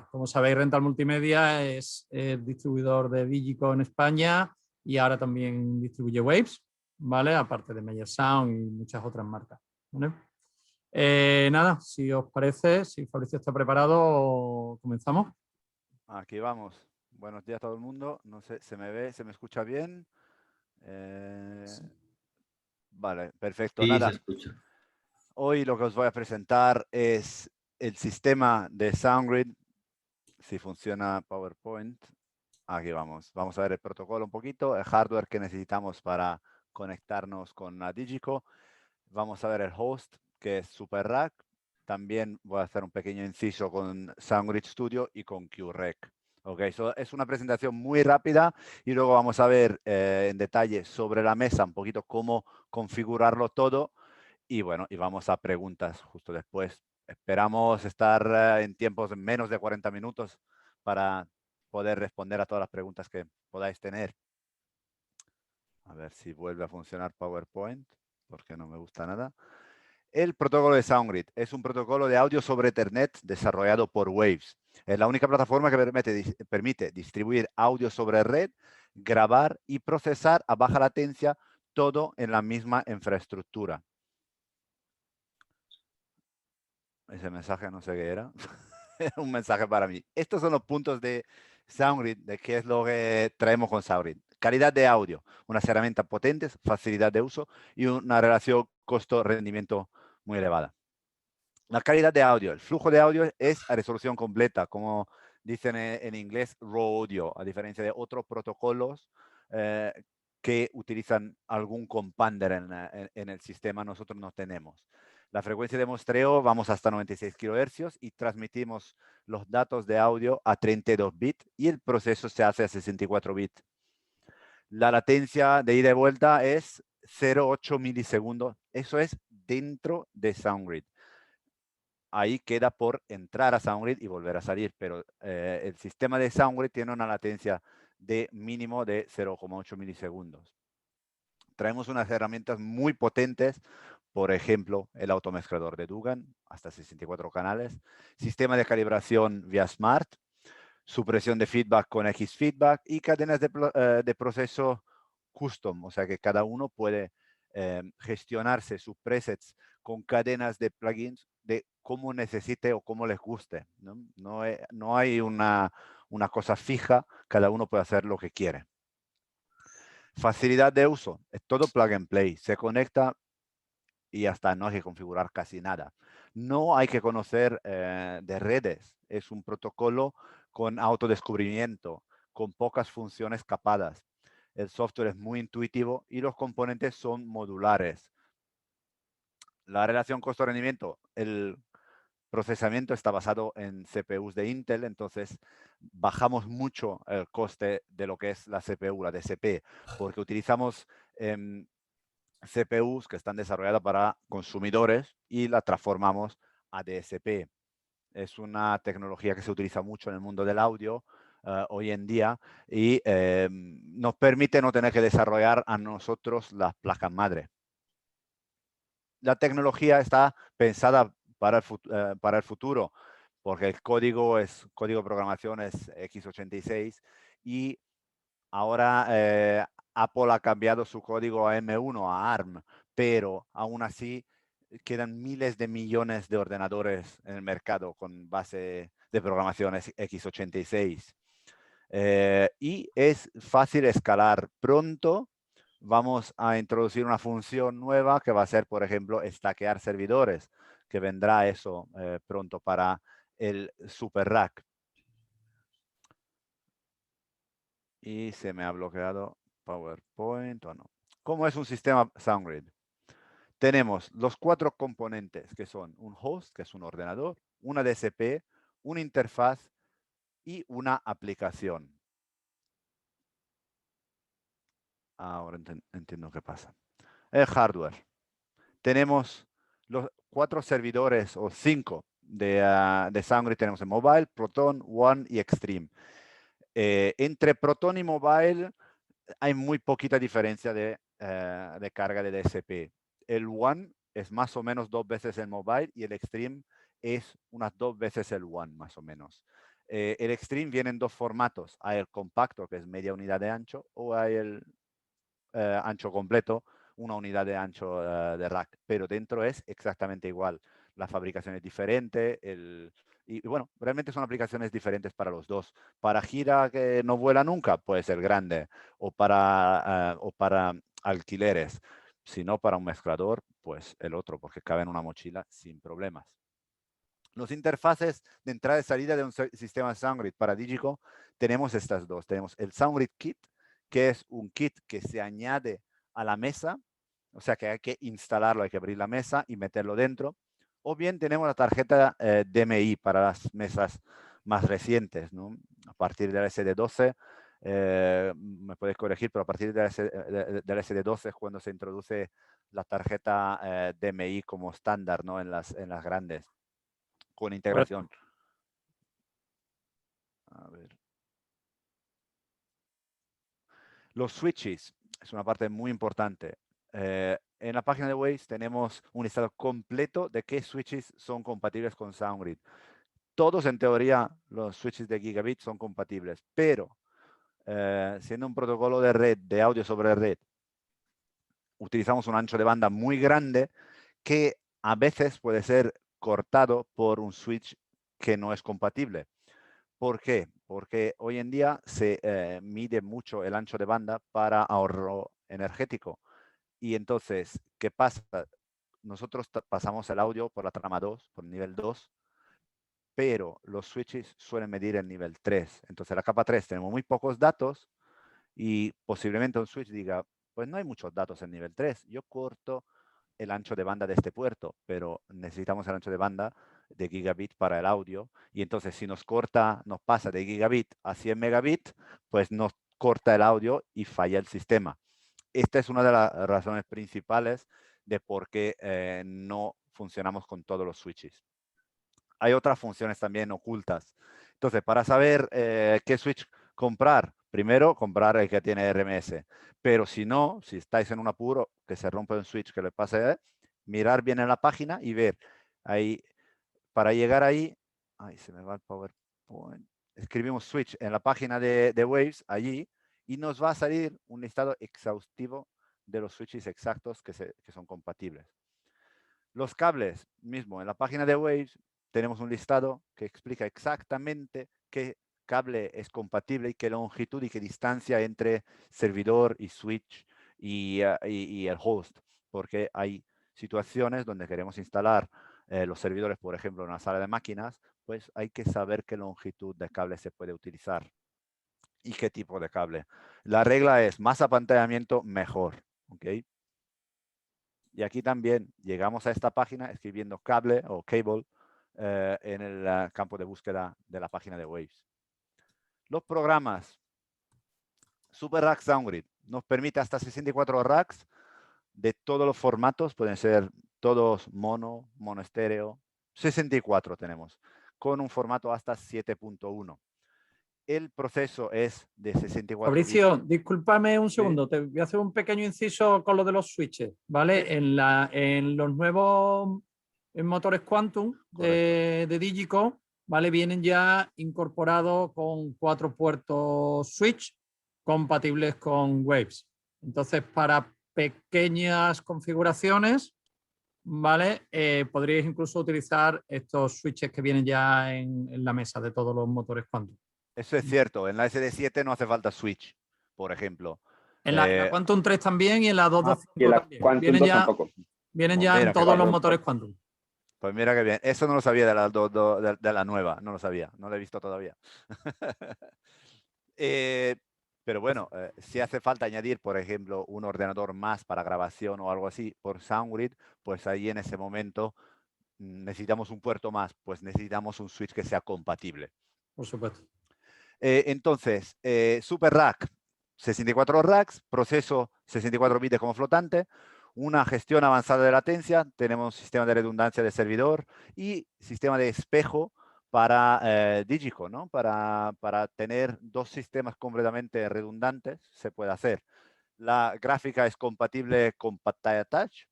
Como sabéis, Rental Multimedia es el distribuidor de Digico en España y ahora también distribuye Waves, ¿vale? Aparte de Meyer Sound y muchas otras marcas, ¿vale? Nada, si os parece, si Fabricio está preparado, comenzamos. Aquí vamos. Buenos días a todo el mundo. No sé, ¿se me ve, se me escucha bien? Vale, perfecto. Sí, se Nada, escucha. hoy lo que os voy a presentar es el sistema de SoundGrid. Si funciona PowerPoint. Aquí vamos. Vamos a ver el protocolo un poquito, el hardware que necesitamos para conectarnos con la Digico. Vamos a ver el host, que es SuperRack. También voy a hacer un pequeño inciso con SoundGrid Studio y con QREC. Ok, es una presentación muy rápida y luego vamos a ver en detalle sobre la mesa un poquito cómo configurarlo todo y bueno, y vamos a preguntas justo después. Esperamos estar en tiempos de menos de 40 minutos para poder responder a todas las preguntas que podáis tener. A ver si vuelve a funcionar PowerPoint, porque no me gusta nada. El protocolo de SoundGrid es un protocolo de audio sobre Ethernet desarrollado por Waves. Es la única plataforma que permite distribuir audio sobre red, grabar y procesar a baja latencia, todo en la misma infraestructura. Ese mensaje no sé qué era. Un mensaje para mí. Estos son los puntos de SoundGrid, de qué es lo que traemos con SoundGrid. Calidad de audio, unas herramientas potentes, facilidad de uso y una relación costo-rendimiento muy elevada. La calidad de audio, el flujo de audio es a resolución completa, como dicen en inglés, raw audio, a diferencia de otros protocolos que utilizan algún compander en el sistema, nosotros no tenemos. La frecuencia de muestreo vamos hasta 96 kHz y transmitimos los datos de audio a 32 bits y el proceso se hace a 64 bits. La latencia de ida y vuelta es 0,8 milisegundos. Eso es dentro de SoundGrid. Ahí queda por entrar a SoundGrid y volver a salir, pero el sistema de SoundGrid tiene una latencia de mínimo de 0,8 milisegundos. Traemos unas herramientas muy potentes, por ejemplo, el automezclador de Dugan, hasta 64 canales, sistema de calibración vía Smart, supresión de feedback con X-Feedback y cadenas de proceso custom, o sea que cada uno puede gestionarse sus presets con cadenas de plugins de cómo necesite o cómo les guste. No hay una cosa fija, cada uno puede hacer lo que quiere. Facilidad de uso, es todo plug and play, se conecta y hasta no hay que configurar casi nada. No hay que conocer de redes, es un protocolo con autodescubrimiento, con pocas funciones capadas. El software es muy intuitivo y los componentes son modulares. La relación costo-rendimiento, el procesamiento está basado en CPUs de Intel, entonces bajamos mucho el coste de lo que es la CPU, la DSP, porque utilizamos CPUs que están desarrolladas para consumidores y la transformamos a DSP. Es una tecnología que se utiliza mucho en el mundo del audio hoy en día y nos permite no tener que desarrollar a nosotros las placas madre. La tecnología está pensada para el futuro, porque el código de programación es x86 y ahora Apple ha cambiado su código a M1, a ARM, pero aún así quedan miles de millones de ordenadores en el mercado con base de programación x86. Y es fácil escalar. Pronto vamos a introducir una función nueva que va a ser, por ejemplo, stackear servidores, que vendrá eso pronto para el Super Rack. Y se me ha bloqueado PowerPoint o no. ¿Cómo es un sistema SoundGrid? Tenemos los 4 componentes que son un host, que es un ordenador, una DSP, una interfaz y una aplicación. Ahora entiendo qué pasa. El hardware. Tenemos los 4 servidores o 5 de SoundGrid. Tenemos el Mobile, Proton, One y Extreme. Entre Proton y Mobile hay muy poquita diferencia de carga de DSP. El One es más o menos 2 veces el Mobile y el Extreme es unas 2 veces el One, más o menos. El Extreme viene en dos formatos. Hay el compacto, que es media unidad de ancho, o hay el ancho completo, una unidad de ancho de rack. Pero dentro es exactamente igual. La fabricación es diferente. Y bueno, realmente son aplicaciones diferentes para los dos. Para gira que no vuela nunca, puede ser grande. O para alquileres. Si no, para un mezclador, pues el otro, porque cabe en una mochila sin problemas. Los interfaces de entrada y salida de un sistema SoundGrid para Digico, tenemos estas dos. Tenemos el SoundGrid Kit, que es un kit que se añade a la mesa, o sea que hay que instalarlo, hay que abrir la mesa y meterlo dentro. O bien tenemos la tarjeta DMI para las mesas más recientes, ¿no? A partir del SD12, me puedes corregir, pero a partir del SD12 es cuando se introduce la tarjeta DMI como estándar, ¿no? En las grandes, con integración. Correcto. A ver. Los switches es una parte muy importante. En la página de Waves tenemos un listado completo de qué switches son compatibles con SoundGrid. Todos, en teoría, los switches de gigabit son compatibles, pero siendo un protocolo de red, de audio sobre red, utilizamos un ancho de banda muy grande que a veces puede ser cortado por un switch que no es compatible. ¿Por qué? Porque hoy en día se mide mucho el ancho de banda para ahorro energético. Y entonces, ¿qué pasa? Nosotros pasamos el audio por la trama 2, por el nivel 2, pero los switches suelen medir el nivel 3. Entonces, la capa 3 tenemos muy pocos datos y posiblemente un switch diga, pues no hay muchos datos en nivel 3, yo corto el ancho de banda de este puerto, pero necesitamos el ancho de banda de gigabit para el audio. Y entonces si nos pasa de gigabit a 100 megabit, pues nos corta el audio y falla el sistema. Esta es una de las razones principales de por qué no funcionamos con todos los switches. Hay otras funciones también ocultas. Entonces, para saber qué switch comprar, primero comprar el que tiene RMS. Pero si no, si estáis en un apuro, que se rompe un switch, que le pase, mirar bien en la página y ver. Ahí, para llegar ahí, ay, se me va el PowerPoint. Escribimos switch en la página de Waves, allí, y nos va a salir un listado exhaustivo de los switches exactos que son compatibles. Los cables, mismo, en la página de Waves tenemos un listado que explica exactamente qué cable es compatible y qué longitud y qué distancia entre servidor y switch y el host, porque hay situaciones donde queremos instalar los servidores, por ejemplo, en una sala de máquinas, pues hay que saber qué longitud de cable se puede utilizar y qué tipo de cable. La regla es más apantallamiento, mejor. ¿Ok? Y aquí también llegamos a esta página escribiendo cable o cable en el campo de búsqueda de la página de Waves. Los programas Super Rack SoundGrid nos permite hasta 64 racks de todos los formatos, pueden ser todos mono, mono estéreo, 64 tenemos, con un formato hasta 7.1. El proceso es de 64 bits. Fabricio, discúlpame un Sí, segundo, te voy a hacer un pequeño inciso con lo de los switches, ¿vale? sí. En los nuevos motores Quantum Correcto. de Digico, ¿vale? Vienen ya incorporados con 4 puertos switch compatibles con Waves. Entonces, para pequeñas configuraciones, ¿vale? Podríais incluso utilizar estos switches que vienen ya en la mesa de todos los motores Quantum. Eso es cierto. En la SD7 no hace falta switch, por ejemplo. En la Quantum 3 también y en la Y en 225 la también. Quantum 2 tampoco. Vienen Pues ya en mira qué todos los bien. motores Quantum. Pues mira qué bien. Eso no lo sabía de la nueva. No lo sabía. No lo he visto todavía. Pero bueno, si hace falta añadir, por ejemplo, un ordenador más para grabación o algo así por SoundGrid, pues ahí en ese momento necesitamos un puerto más, pues necesitamos un switch que sea compatible. Por supuesto. Entonces, Super Rack, 64 racks, proceso 64 bits como flotante, una gestión avanzada de latencia, tenemos sistema de redundancia de servidor y sistema de espejo para Digico, ¿no? Para tener dos sistemas completamente redundantes, se puede hacer. La gráfica es compatible con pantalla touch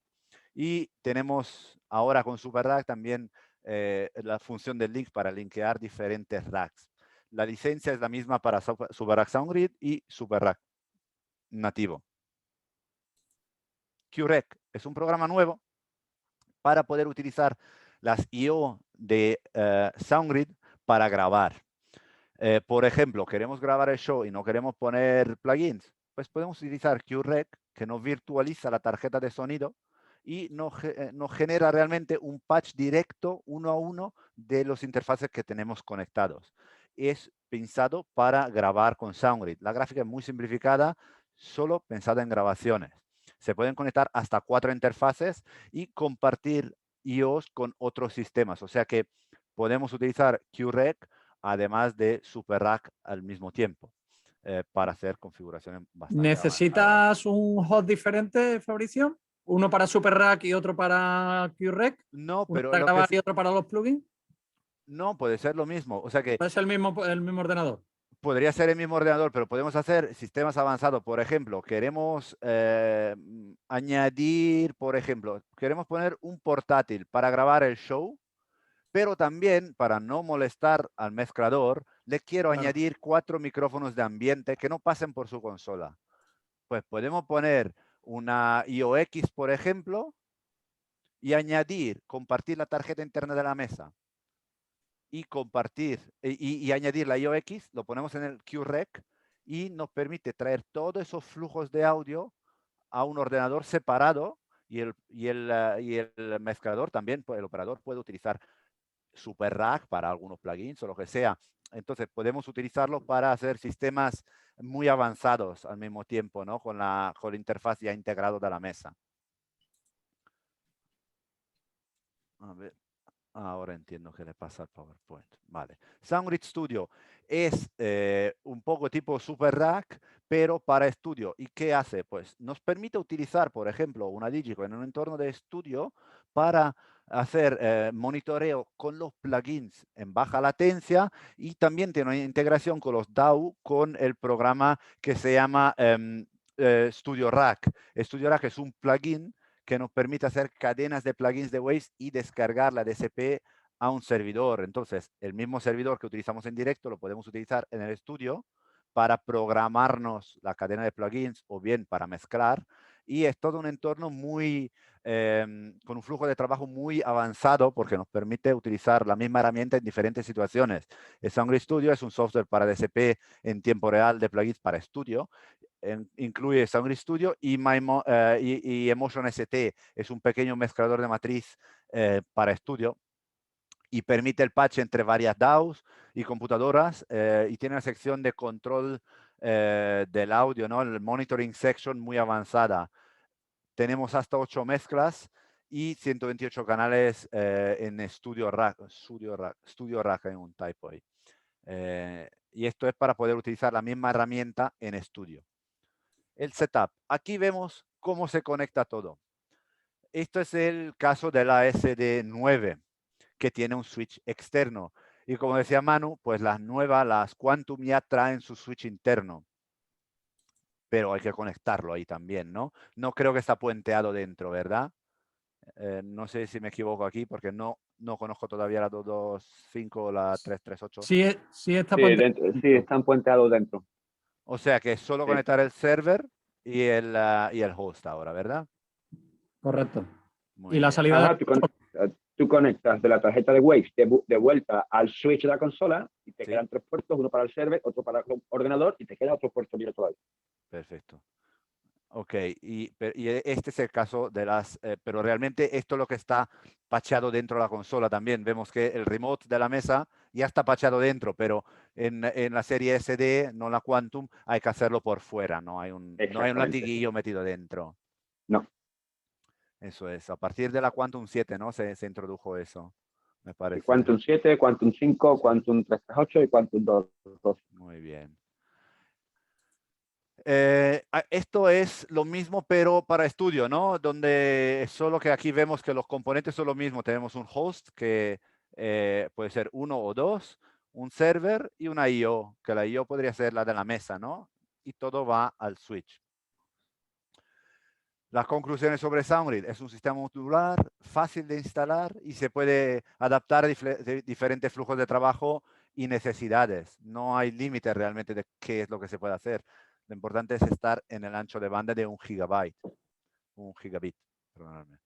y tenemos ahora con Super Rack también la función de link para linkear diferentes racks. La licencia es la misma para SuperRack SoundGrid y SuperRack nativo. QREC es un programa nuevo para poder utilizar las I/O de SoundGrid para grabar. Por ejemplo, queremos grabar el show y no queremos poner plugins, pues podemos utilizar QREC, que nos virtualiza la tarjeta de sonido y nos genera realmente un patch directo 1 a 1 de los interfaces que tenemos conectados. Es pensado para grabar con SoundGrid. La gráfica es muy simplificada, solo pensada en grabaciones. Se pueden conectar hasta 4 interfaces y compartir I/Os con otros sistemas. O sea que podemos utilizar QREC además de SuperRack al mismo tiempo para hacer configuraciones bastante avanzadas. ¿Necesitas un host diferente, Fabricio? ¿Uno para SuperRack y otro para QREC? No, ¿Uno pero para lo grabar que y otro para los plugins? no puede ser lo mismo. O sea que ¿Es el mismo ordenador? podría ser el mismo ordenador, pero podemos hacer sistemas avanzados. Por ejemplo, queremos añadir, por ejemplo, queremos poner un portátil para grabar el show, pero también para no molestar al mezclador, le quiero Claro. añadir 4 micrófonos de ambiente que no pasen por su consola. Pues podemos poner una IOX, por ejemplo, y añadir, compartir la tarjeta interna de la mesa y compartir y añadir la IOX, lo ponemos en el QREC y nos permite traer todos esos flujos de audio a un ordenador separado y el mezclador también, el operador puede utilizar SuperRack para algunos plugins o lo que sea. Entonces podemos utilizarlo para hacer sistemas muy avanzados al mismo tiempo, ¿no? Con la interfaz ya integrado de la mesa. A ver, ahora entiendo qué le pasa al PowerPoint. Vale. SoundGrid Studio es un poco tipo SuperRack, pero para estudio. ¿Y qué hace? Pues nos permite utilizar, por ejemplo, una Digico en un entorno de estudio para hacer monitoreo con los plugins en baja latencia y también tiene una integración con los DAW con el programa que se llama Studio Rack. Studio Rack es un plugin que nos permite hacer cadenas de plugins de Waves y descargar la DSP a un servidor. Entonces, el mismo servidor que utilizamos en directo lo podemos utilizar en el estudio para programarnos la cadena de plugins o bien para mezclar. Y es todo un entorno muy, con un flujo de trabajo muy avanzado porque nos permite utilizar la misma herramienta en diferentes situaciones. El SoundGrid Studio es un software para DSP en tiempo real de plugins para estudio. Incluye SoundGrid Studio y Emotion ST. Es un pequeño mezclador de matriz para estudio y permite el patch entre varias DAWs y computadoras y tiene una sección de control del audio, ¿no? El monitoring section muy avanzada. Tenemos hasta 8 mezclas y 128 canales en Studio Rack en un typo ahí. Y esto es para poder utilizar la misma herramienta en estudio. El setup. Aquí vemos cómo se conecta todo. Esto es el caso de la SD9, que tiene un switch externo. Y como decía Manu, pues las nuevas, las Quantum ya traen su switch interno. Pero hay que conectarlo ahí también, ¿no? No creo que está puenteado dentro, ¿verdad? No sé si me equivoco aquí porque no conozco todavía la 225 o la 338. Sí, sí está Sí, puente. dentro, sí, están puenteados dentro. O sea que es solo Sí. conectar el server y el host ahora, ¿verdad? Correcto. Muy Y la bien. salida Ajá, tú conectas de la tarjeta de Waves de vuelta al switch de la consola y te Sí. quedan 3 puertos, uno para el server, otro para el ordenador y te queda otro puerto libre todavía. Perfecto. Ok, y este es el caso de las, pero realmente esto es lo que está patchado dentro de la consola también. Vemos que el remote de la mesa ya está patchado dentro, pero en la serie SD, no la Quantum, hay que hacerlo por fuera, no hay un latiguillo metido dentro. No. Eso es, a partir de la Quantum 7, ¿no? Se introdujo eso, me parece. Quantum 7, Quantum 5, Sí. Quantum 338 y Quantum 2. Muy bien. Esto es lo mismo, pero para estudio, ¿no? Donde solo que aquí vemos que los componentes son lo mismo. Tenemos un host que puede ser 1 o 2, un server y una I/O, que la I/O podría ser la de la mesa, ¿no? Y todo va al switch. Las conclusiones sobre SoundGrid: es un sistema modular, fácil de instalar y se puede adaptar a diferentes flujos de trabajo y necesidades. No hay límite realmente de qué es lo que se puede hacer. Lo importante es estar en el ancho de banda de 1 gigabit. Perdonadme.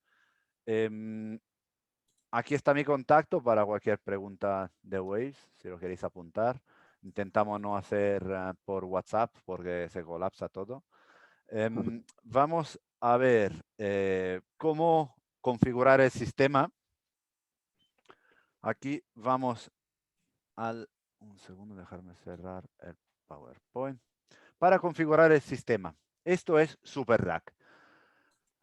Aquí está mi contacto para cualquier pregunta de Waves, si lo queréis apuntar. Intentamos no hacer por WhatsApp porque se colapsa todo. Vamos a ver cómo configurar el sistema. Aquí vamos al... Un segundo, dejarme cerrar el PowerPoint. Para configurar el sistema. Esto es SuperRack.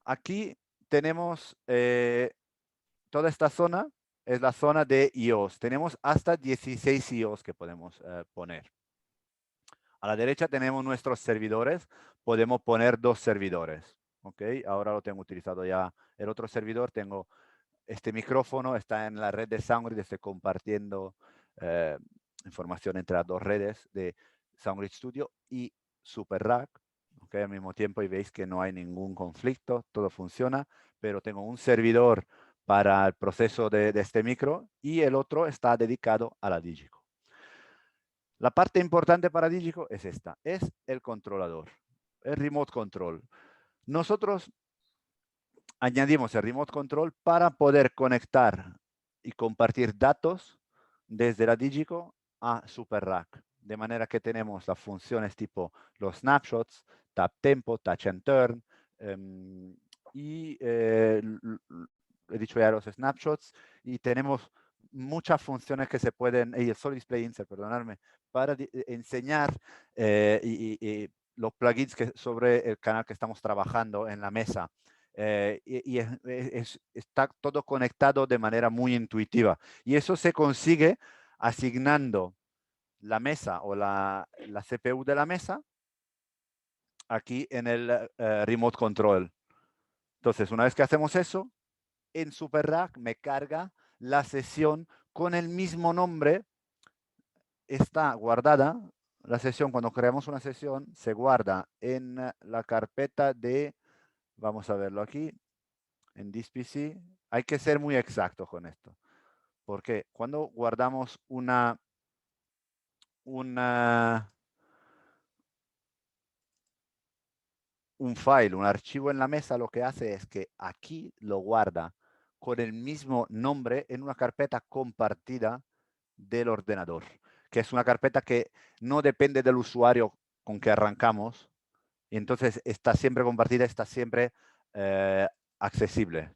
Aquí tenemos toda esta zona, es la zona de IOs. Tenemos hasta 16 IOs que podemos poner. A la derecha tenemos nuestros servidores. Podemos poner 2 servidores. ¿Ok? Ahora lo tengo utilizado ya el otro servidor. Tengo este micrófono, está en la red de SoundGrid. Estoy compartiendo información entre las 2 redes de SoundGrid Studio y SuperRack. ¿Ok? Al mismo tiempo, y veis que no hay ningún conflicto, todo funciona, pero tengo un servidor para el proceso de este micro y el otro está dedicado a la Digico. La parte importante para Digico es esta, es el controlador, el remote control. Nosotros añadimos el remote control para poder conectar y compartir datos desde la Digico a SuperRack. De manera que tenemos las funciones tipo los snapshots, tap tempo, touch and turn, y he dicho ya los snapshots, y tenemos muchas funciones que se pueden, y el Solid Display Insert, perdonadme, para enseñar y los plugins sobre el canal que estamos trabajando en la mesa. Está todo conectado de manera muy intuitiva. Y eso se consigue asignando la mesa o la CPU de la mesa aquí en el remote control. Entonces, una vez que hacemos eso, en SuperRack me carga la sesión con el mismo nombre. Está guardada. La sesión, cuando creamos una sesión, se guarda en la carpeta de, vamos a verlo aquí, en this PC. Hay que ser muy exacto con esto. Porque cuando guardamos un file, un archivo en la mesa, lo que hace es que aquí lo guarda con el mismo nombre en una carpeta compartida del ordenador, que es una carpeta que no depende del usuario con que arrancamos, y entonces está siempre compartida, está siempre accesible.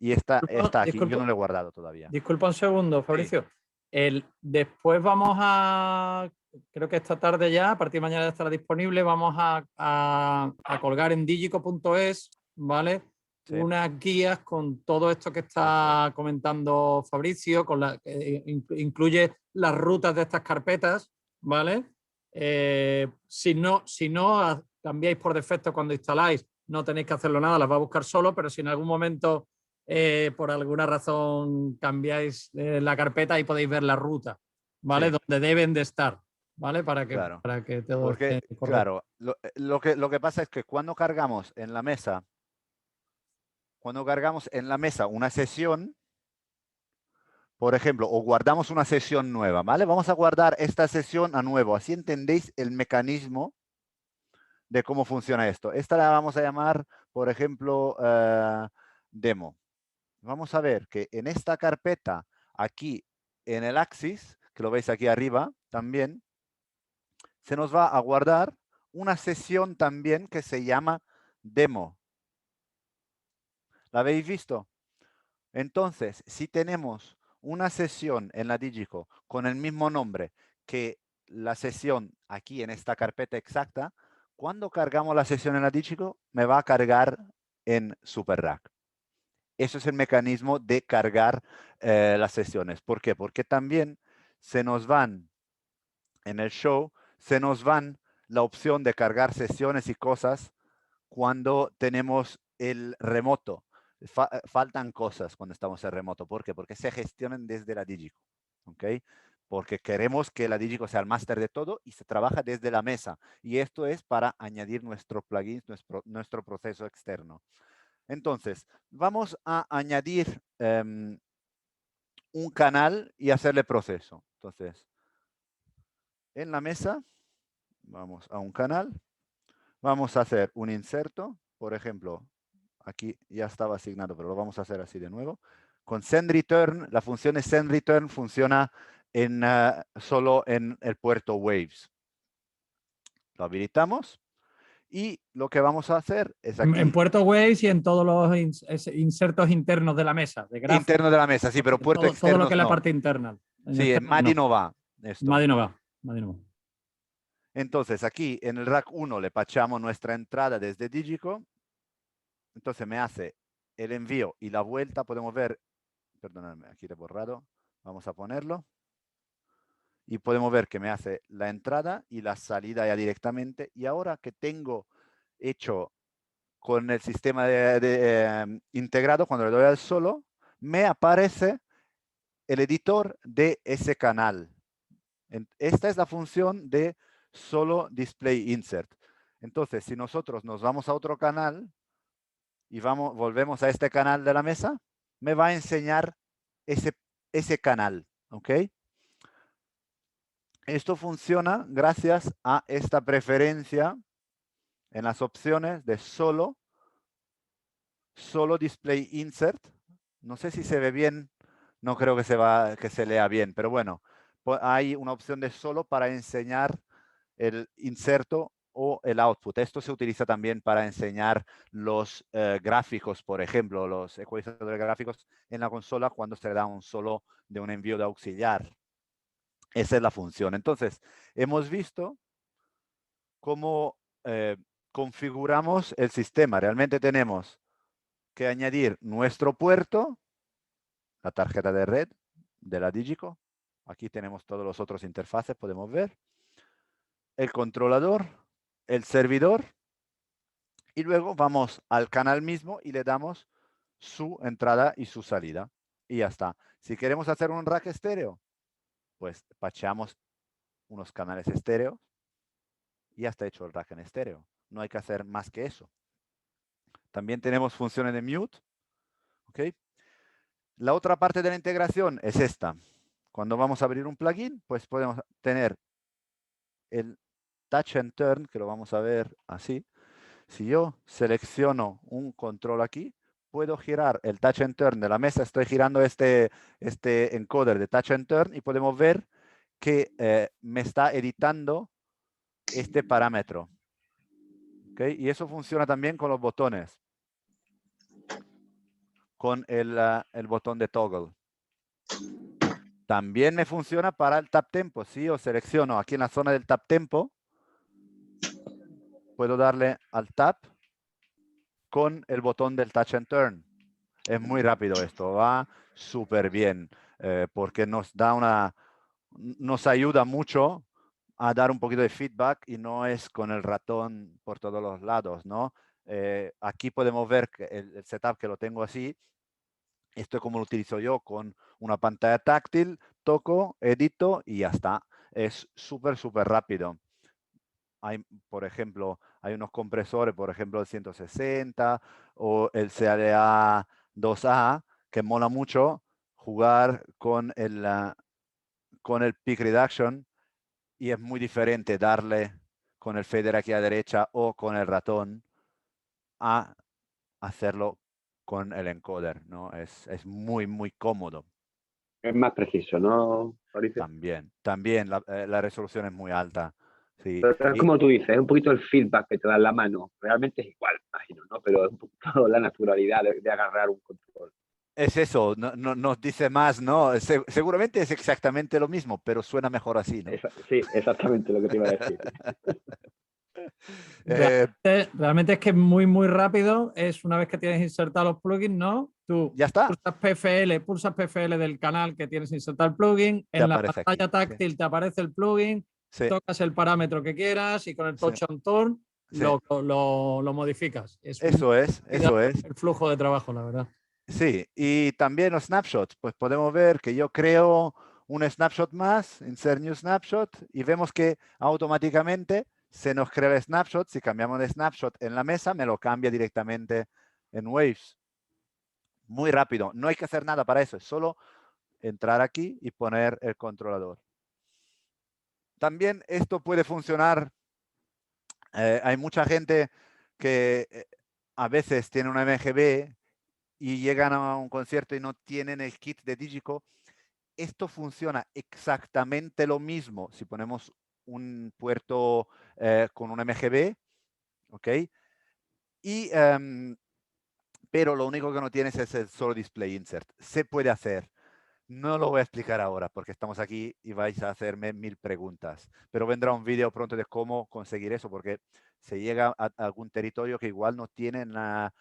Y está aquí, yo no lo he guardado todavía. Disculpa un segundo, Fabricio. Sí. Después vamos a, creo que esta tarde ya, a partir de mañana ya estará disponible, vamos a colgar en digico.es, ¿vale? Sí. Unas guías con todo esto que está comentando Fabricio, incluye las rutas de estas carpetas, ¿vale? Si no cambiáis por defecto cuando instaláis, no tenéis que hacerlo nada, las va a buscar solo, pero si en algún momento por alguna razón cambiáis la carpeta y podéis ver la ruta, ¿vale? Sí. Donde deben de estar, ¿vale? Para que todo esté correcto. Claro, lo que pasa es que cuando cargamos en la mesa, una sesión, por ejemplo, o guardamos una sesión nueva, ¿vale? Vamos a guardar esta sesión a nuevo, así entendéis el mecanismo de cómo funciona esto. Esta la vamos a llamar, por ejemplo, demo. Vamos a ver que en esta carpeta, aquí en el Axis, que lo veis aquí arriba también, se nos va a guardar una sesión también que se llama demo. ¿La habéis visto? Entonces, si tenemos una sesión en la Digico con el mismo nombre que la sesión aquí en esta carpeta exacta, cuando cargamos la sesión en la Digico, me va a cargar en SuperRack. Eso es el mecanismo de cargar las sesiones. ¿Por qué? Porque también se nos van, en el show, se nos van la opción de cargar sesiones y cosas cuando tenemos el remoto. Faltan cosas cuando estamos en remoto. ¿Por qué? Porque se gestionan desde la Digico. ¿Ok? Porque queremos que la Digico sea el máster de todo y se trabaja desde la mesa. Y esto es para añadir nuestro plugin, nuestro proceso externo. Entonces, vamos a añadir un canal y hacerle proceso. Entonces, en la mesa, vamos a un canal, vamos a hacer un inserto, por ejemplo, aquí ya estaba asignado, pero lo vamos a hacer así de nuevo. Con sendReturn, la función de sendReturn funciona solo en el puerto Waves. Lo habilitamos y lo que vamos a hacer es aquí. En puerto Waves y en todos los insertos internos de la mesa, de gráficos. Interno de la mesa, sí, pero puerto externo todo lo que es la no. parte interna. Sí, en MADI no va esto. MADI no va. MADI no va. Entonces, aquí en el rack 1 le pachamos nuestra entrada desde Digico. Entonces me hace el envío y la vuelta. Podemos ver, perdóname, aquí lo he borrado. Vamos a ponerlo. Y podemos ver que me hace la entrada y la salida ya directamente. Y ahora que tengo hecho con el sistema integrado, cuando le doy al solo, me aparece el editor de ese canal. Esta es la función de solo display insert. Entonces, si nosotros nos vamos a otro canal y volvemos a este canal de la mesa, me va a enseñar ese canal. ¿Ok? Esto funciona gracias a esta preferencia en las opciones de solo display insert. No sé si se ve bien, no creo que se lea bien, pero bueno, hay una opción de solo para enseñar el inserto o el output. Esto se utiliza también para enseñar los gráficos, por ejemplo, los ecualizadores gráficos en la consola cuando se le da un solo de un envío de auxiliar. Esa es la función. Entonces, hemos visto cómo configuramos el sistema. Realmente tenemos que añadir nuestro puerto, la tarjeta de red de la Digico. Aquí tenemos todos los otros interfaces, podemos ver. El controlador, el servidor. Y luego vamos al canal mismo y le damos su entrada y su salida. Y ya está. Si queremos hacer un rack estéreo, pues pacheamos unos canales estéreos y ya está hecho el rack en estéreo. No hay que hacer más que eso. También tenemos funciones de mute. ¿Okay? La otra parte de la integración es esta. Cuando vamos a abrir un plugin, pues podemos tener el Touch and Turn, que lo vamos a ver así. Si yo selecciono un control aquí, puedo girar el Touch and Turn de la mesa. Estoy girando este encoder de Touch and Turn y podemos ver que me está editando este parámetro. ¿Okay? Y eso funciona también con los botones. Con el botón de toggle. También me funciona para el tap tempo. Si yo selecciono aquí en la zona del tap tempo, puedo darle al tap con el botón del touch and turn. Es muy rápido esto, va súper bien, porque nos ayuda mucho a dar un poquito de feedback y no es con el ratón por todos los lados, ¿no? Aquí podemos ver que el setup que lo tengo así. Esto es como lo utilizo yo con una pantalla táctil, toco, edito y ya está. Es súper, súper rápido. Por ejemplo, hay unos compresores, por ejemplo, el 160 o el CADA 2A, que mola mucho jugar con el peak reduction y es muy diferente darle con el fader aquí a la derecha o con el ratón a hacerlo con el encoder, ¿no? Es muy, muy cómodo. Es más preciso, ¿no, Mauricio? También la resolución es muy alta. Sí. Pero es como tú dices, es un poquito el feedback que te da en la mano. Realmente es igual, imagino, ¿no? Pero es un poquito la naturalidad de agarrar un control. Es eso, no, nos dice más, ¿no? Seguramente es exactamente lo mismo, pero suena mejor así, ¿no? Sí, exactamente lo que te iba a decir. Realmente es que es muy, muy rápido. Es una vez que tienes insertados los plugins, ¿no? Tú ya está. pulsas PFL del canal que tienes insertado el plugin. En la pantalla táctil sí. Te aparece el plugin, sí. Tocas el parámetro que quieras y con el touch and turn lo modificas. Eso es. El flujo de trabajo, la verdad. Sí, y también los snapshots. Pues podemos ver que yo creo un snapshot más, insert new snapshot, y vemos que automáticamente se nos crea el snapshot. Si cambiamos de snapshot en la mesa, me lo cambia directamente en Waves. Muy rápido. No hay que hacer nada para eso. Es solo entrar aquí y poner el controlador. También esto puede funcionar. Hay mucha gente que a veces tiene una MGB y llegan a un concierto y no tienen el kit de Digico. Esto funciona exactamente lo mismo si ponemos un puerto con un MGB, ¿ok? Pero lo único que no tienes es el solo display insert. Se puede hacer. No lo voy a explicar ahora porque estamos aquí y vais a hacerme 1000 preguntas. Pero vendrá un vídeo pronto de cómo conseguir eso porque se llega a algún territorio que igual no tienen la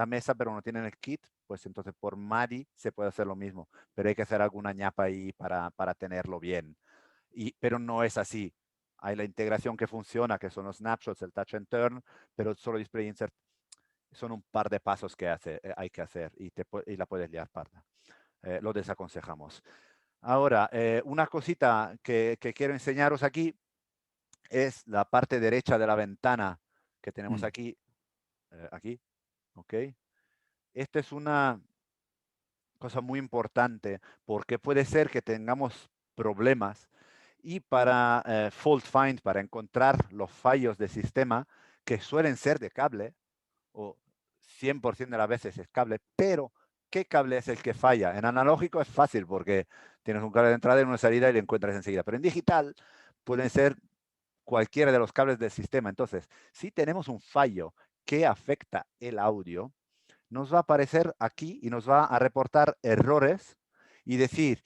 mesa pero no tienen el kit, pues entonces por MADI se puede hacer lo mismo. Pero hay que hacer alguna ñapa ahí para tenerlo bien. Pero no es así. Hay la integración que funciona, que son los snapshots, el touch and turn, pero el solo display insert son un par de pasos que hay que hacer y la puedes liar parda. Lo desaconsejamos. Ahora, una cosita que quiero enseñaros aquí es la parte derecha de la ventana que tenemos aquí. Aquí, ¿ok? Esta es una cosa muy importante porque puede ser que tengamos problemas y para fault find, para encontrar los fallos del sistema que suelen ser de cable o 100% de las veces es cable, pero ¿qué cable es el que falla? En analógico es fácil porque tienes un cable de entrada y una salida y lo encuentras enseguida, pero en digital pueden ser cualquiera de los cables del sistema. Entonces, si tenemos un fallo que afecta el audio, nos va a aparecer aquí y nos va a reportar errores y decir,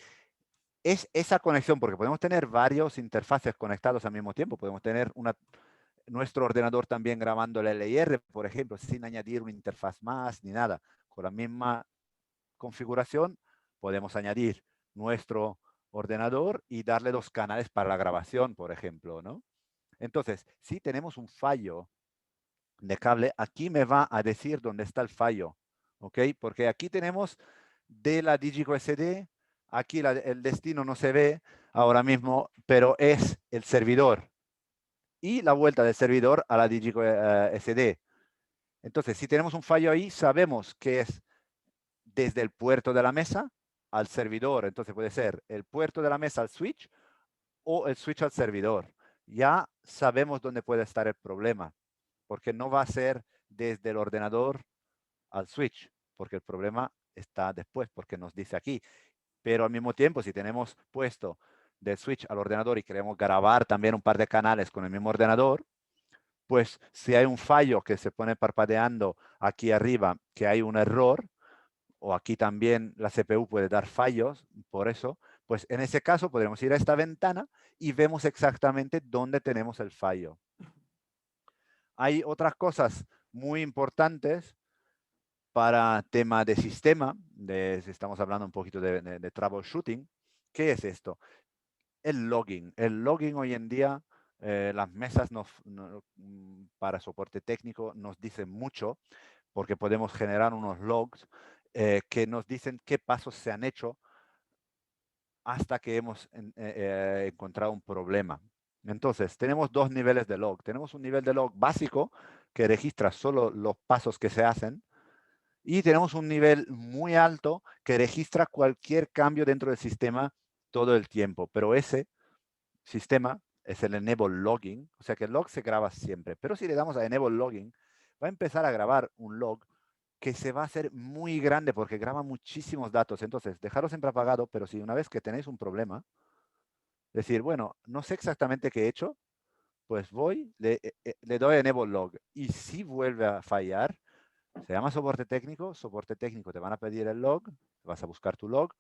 es esa conexión, porque podemos tener varios interfaces conectados al mismo tiempo, podemos tener nuestro ordenador también grabando el LIR, por ejemplo, sin añadir una interfaz más ni nada. Con la misma configuración podemos añadir nuestro ordenador y darle 2 canales para la grabación, por ejemplo, ¿no? Entonces, si tenemos un fallo de cable, aquí me va a decir dónde está el fallo, ¿ok? Porque aquí tenemos de la Digico SD, aquí el destino no se ve ahora mismo, pero es el servidor y la vuelta del servidor a la Digico SD. Entonces, si tenemos un fallo ahí, sabemos que es desde el puerto de la mesa al servidor. Entonces puede ser el puerto de la mesa al switch o el switch al servidor. Ya sabemos dónde puede estar el problema, porque no va a ser desde el ordenador al switch, porque el problema está después, porque nos dice aquí. Pero al mismo tiempo, si tenemos puesto del switch al ordenador y queremos grabar también un par de canales con el mismo ordenador, pues si hay un fallo que se pone parpadeando aquí arriba, que hay un error, o aquí también la CPU puede dar fallos, por eso, pues en ese caso podremos ir a esta ventana y vemos exactamente dónde tenemos el fallo. Hay otras cosas muy importantes para tema de sistema, si estamos hablando un poquito de troubleshooting. ¿Qué es esto? El logging. El logging hoy en día, las mesas para soporte técnico nos dicen mucho porque podemos generar unos logs que nos dicen qué pasos se han hecho hasta que hemos encontrado un problema. Entonces, tenemos 2 niveles de log. Tenemos un nivel de log básico que registra solo los pasos que se hacen y tenemos un nivel muy alto que registra cualquier cambio dentro del sistema todo el tiempo. Pero ese sistema es el enable logging, o sea que el log se graba siempre. Pero si le damos a enable logging, va a empezar a grabar un log que se va a hacer muy grande porque graba muchísimos datos. Entonces, dejarlo siempre apagado, pero si una vez que tenéis un problema, decir, bueno, no sé exactamente qué he hecho, pues voy, le doy enable log. Y si vuelve a fallar, se llama soporte técnico te van a pedir el log, vas a buscar tu log,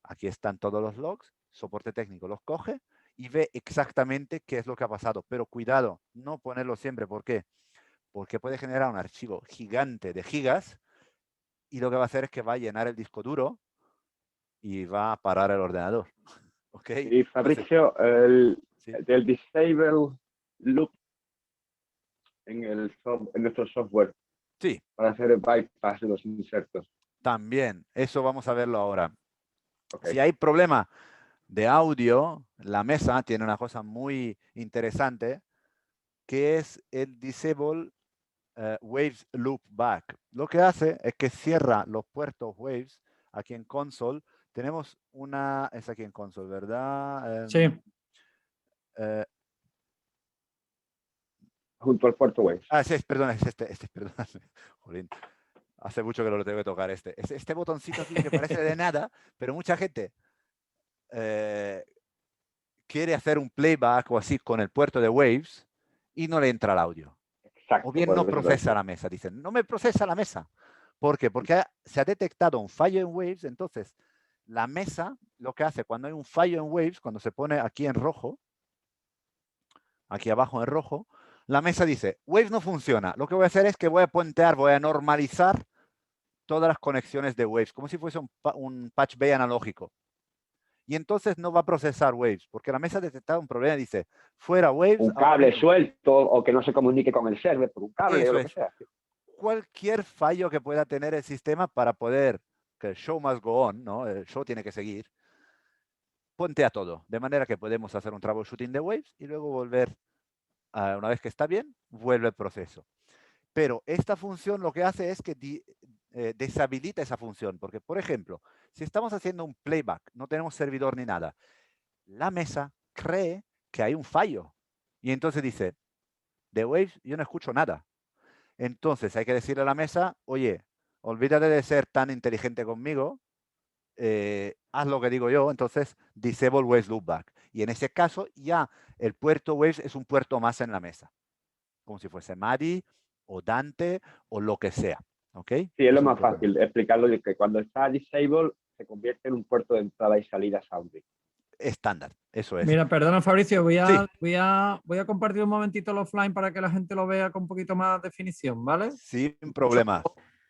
aquí están todos los logs, soporte técnico los coge y ve exactamente qué es lo que ha pasado. Pero cuidado, no ponerlo siempre. ¿Por qué? Porque puede generar un archivo gigante de gigas y lo que va a hacer es que va a llenar el disco duro y va a parar el ordenador. ¿Ok? Y Entonces, Fabricio, sí. del disable loop en nuestro software Sí, para hacer el bypass de los insertos. también. Eso vamos a verlo ahora. Ok. Si hay problema de audio, la mesa tiene una cosa muy interesante que es el disable waves loop back. Lo que hace es que cierra los puertos waves aquí en console. Tenemos es aquí en console, ¿verdad? Sí. Junto al puerto Waves. Sí, perdón, es este, perdón. Jolín, hace mucho que no lo tengo que tocar este. Es este botoncito aquí que parece de nada, pero mucha gente quiere hacer un playback o así con el puerto de Waves y no le entra el audio. Exacto. O bien no procesa la mesa. Dicen, no me procesa la mesa. ¿Por qué? Porque se ha detectado un fallo en Waves. Entonces, la mesa lo que hace cuando hay un fallo en Waves, cuando se pone aquí en rojo, aquí abajo en rojo, la mesa dice, Waves no funciona. Lo que voy a hacer es que voy a puentear, voy a normalizar todas las conexiones de Waves, como si fuese un patch bay analógico. Y entonces no va a procesar Waves, porque la mesa ha detectado un problema y dice, fuera Waves. Un cable suelto o que no se comunique con el server por un cable Eso o lo es. que sea. Cualquier fallo que pueda tener el sistema para poder, que el show must go on, ¿no? El show tiene que seguir, pontea todo, de manera que podemos hacer un troubleshooting de Waves y luego volver, una vez que está bien, vuelve el proceso. Pero esta función lo que hace es que deshabilita esa función, porque, por ejemplo, si estamos haciendo un playback, no tenemos servidor ni nada, la mesa cree que hay un fallo y entonces dice, de Waves yo no escucho nada. Entonces hay que decirle a la mesa, oye, olvídate de ser tan inteligente conmigo, haz lo que digo yo, entonces disable Waves loopback. Y en ese caso ya el puerto Waves es un puerto más en la mesa, como si fuese Madi o Dante o lo que sea. ¿Ok? Sí, es lo más fácil explicarlo, de que cuando está disable se convierte en un puerto de entrada y salida Soundry. Estándar, eso es. Mira, perdona Fabricio, voy Sí. a compartir un momentito el offline para que la gente lo vea con un poquito más definición, ¿vale? Sin problemas.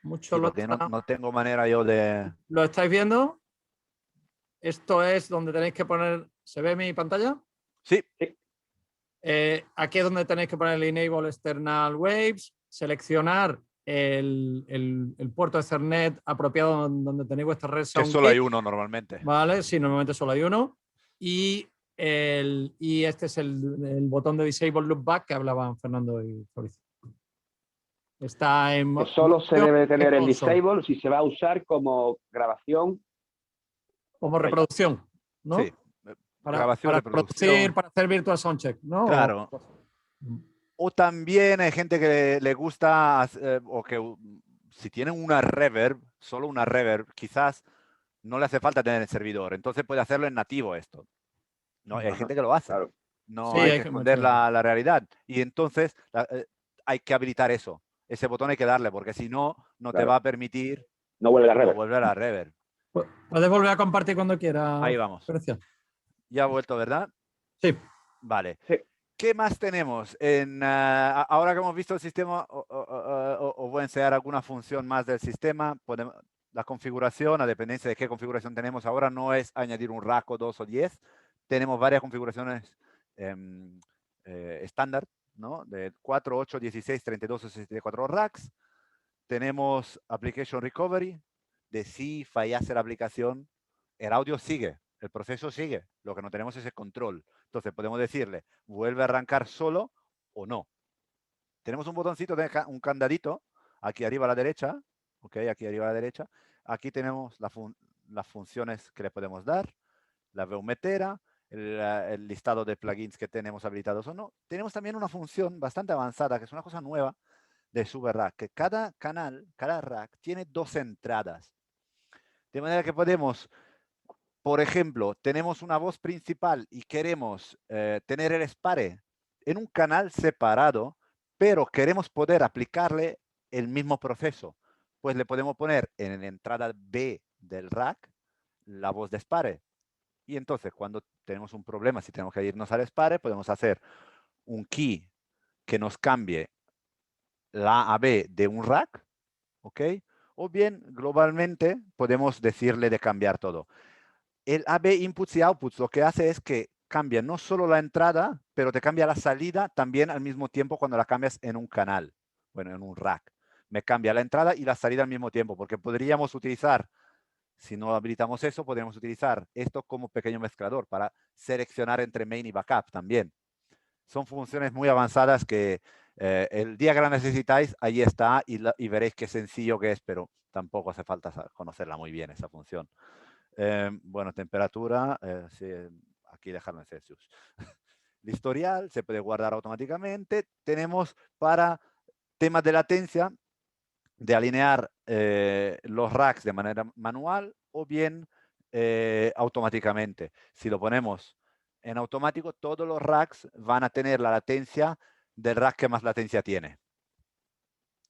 Mucho Sí, porque no tengo manera yo de... ¿Lo estáis viendo? Esto es donde tenéis que poner... ¿Se ve mi pantalla? Sí. Aquí es donde tenéis que poner el Enable External Waves, seleccionar el puerto Ethernet apropiado donde tenéis vuestra red Que SoundKit. solo hay uno normalmente. Vale, sí, normalmente solo hay uno. Y este es el botón de Disable Loopback que hablaban Fernando y Fabricio. Está en que solo se debe tener en Disable si se va a usar como grabación. Como reproducción, ¿no? Sí. Grabación, para reproducción. producir, para hacer Virtual Soundcheck, ¿no? Claro. O también hay gente que le gusta, o que si tienen una reverb, solo una reverb, quizás no le hace falta tener el servidor. Entonces puede hacerlo en nativo esto. ¿No? Hay gente que lo hace. Claro. No Sí, hay que esconder la realidad. Y entonces hay que habilitar eso. Ese botón hay que darle, porque si no, no te va a permitir no vuelve la reverb. volver a la reverb. Puedes volver a compartir cuando quieras. Ahí vamos. Ya ha vuelto, ¿verdad? Sí. Vale. Sí. ¿Qué más tenemos? Ahora que hemos visto el sistema, os voy a enseñar alguna función más del sistema. La configuración, a dependencia de qué configuración tenemos ahora, no es añadir un rack o 2 o 10. Tenemos varias configuraciones estándar, ¿no? De 4, 8, 16, 32 o 64 racks. Tenemos Application Recovery, de si fallase la aplicación, el audio sigue, el proceso sigue. Lo que no tenemos es el control. Entonces podemos decirle, vuelve a arrancar solo o no. Tenemos un botoncito, un candadito, aquí arriba a la derecha. Ok, aquí arriba a la derecha. Aquí tenemos las funciones que le podemos dar, la VMetera, el listado de plugins que tenemos habilitados o no. Tenemos también una función bastante avanzada, que es una cosa nueva de SuperRack, que cada canal, cada rack, tiene 2 entradas. De manera que podemos, por ejemplo, tenemos una voz principal y queremos tener el SPARE en un canal separado, pero queremos poder aplicarle el mismo proceso. Pues le podemos poner en la entrada B del rack la voz de SPARE. Y entonces, cuando tenemos un problema, si tenemos que irnos al SPARE, podemos hacer un key que nos cambie la A a B de un rack, ¿ok? O bien, globalmente, podemos decirle de cambiar todo. El AB Inputs y Outputs lo que hace es que cambia no solo la entrada, pero te cambia la salida también al mismo tiempo cuando la cambias en un canal, bueno, en un rack. Me cambia la entrada y la salida al mismo tiempo, porque podríamos utilizar, si no habilitamos eso, podríamos utilizar esto como pequeño mezclador para seleccionar entre main y backup también. Son funciones muy avanzadas que el día que la necesitáis, ahí está y veréis qué sencillo que es, pero tampoco hace falta conocerla muy bien esa función. Bueno, temperatura, sí, aquí dejarlo en Celsius. el historial, se puede guardar automáticamente. Tenemos para temas de latencia, de alinear los racks de manera manual o bien automáticamente. Si lo ponemos en automático, todos los racks van a tener la latencia del rack que más latencia tiene.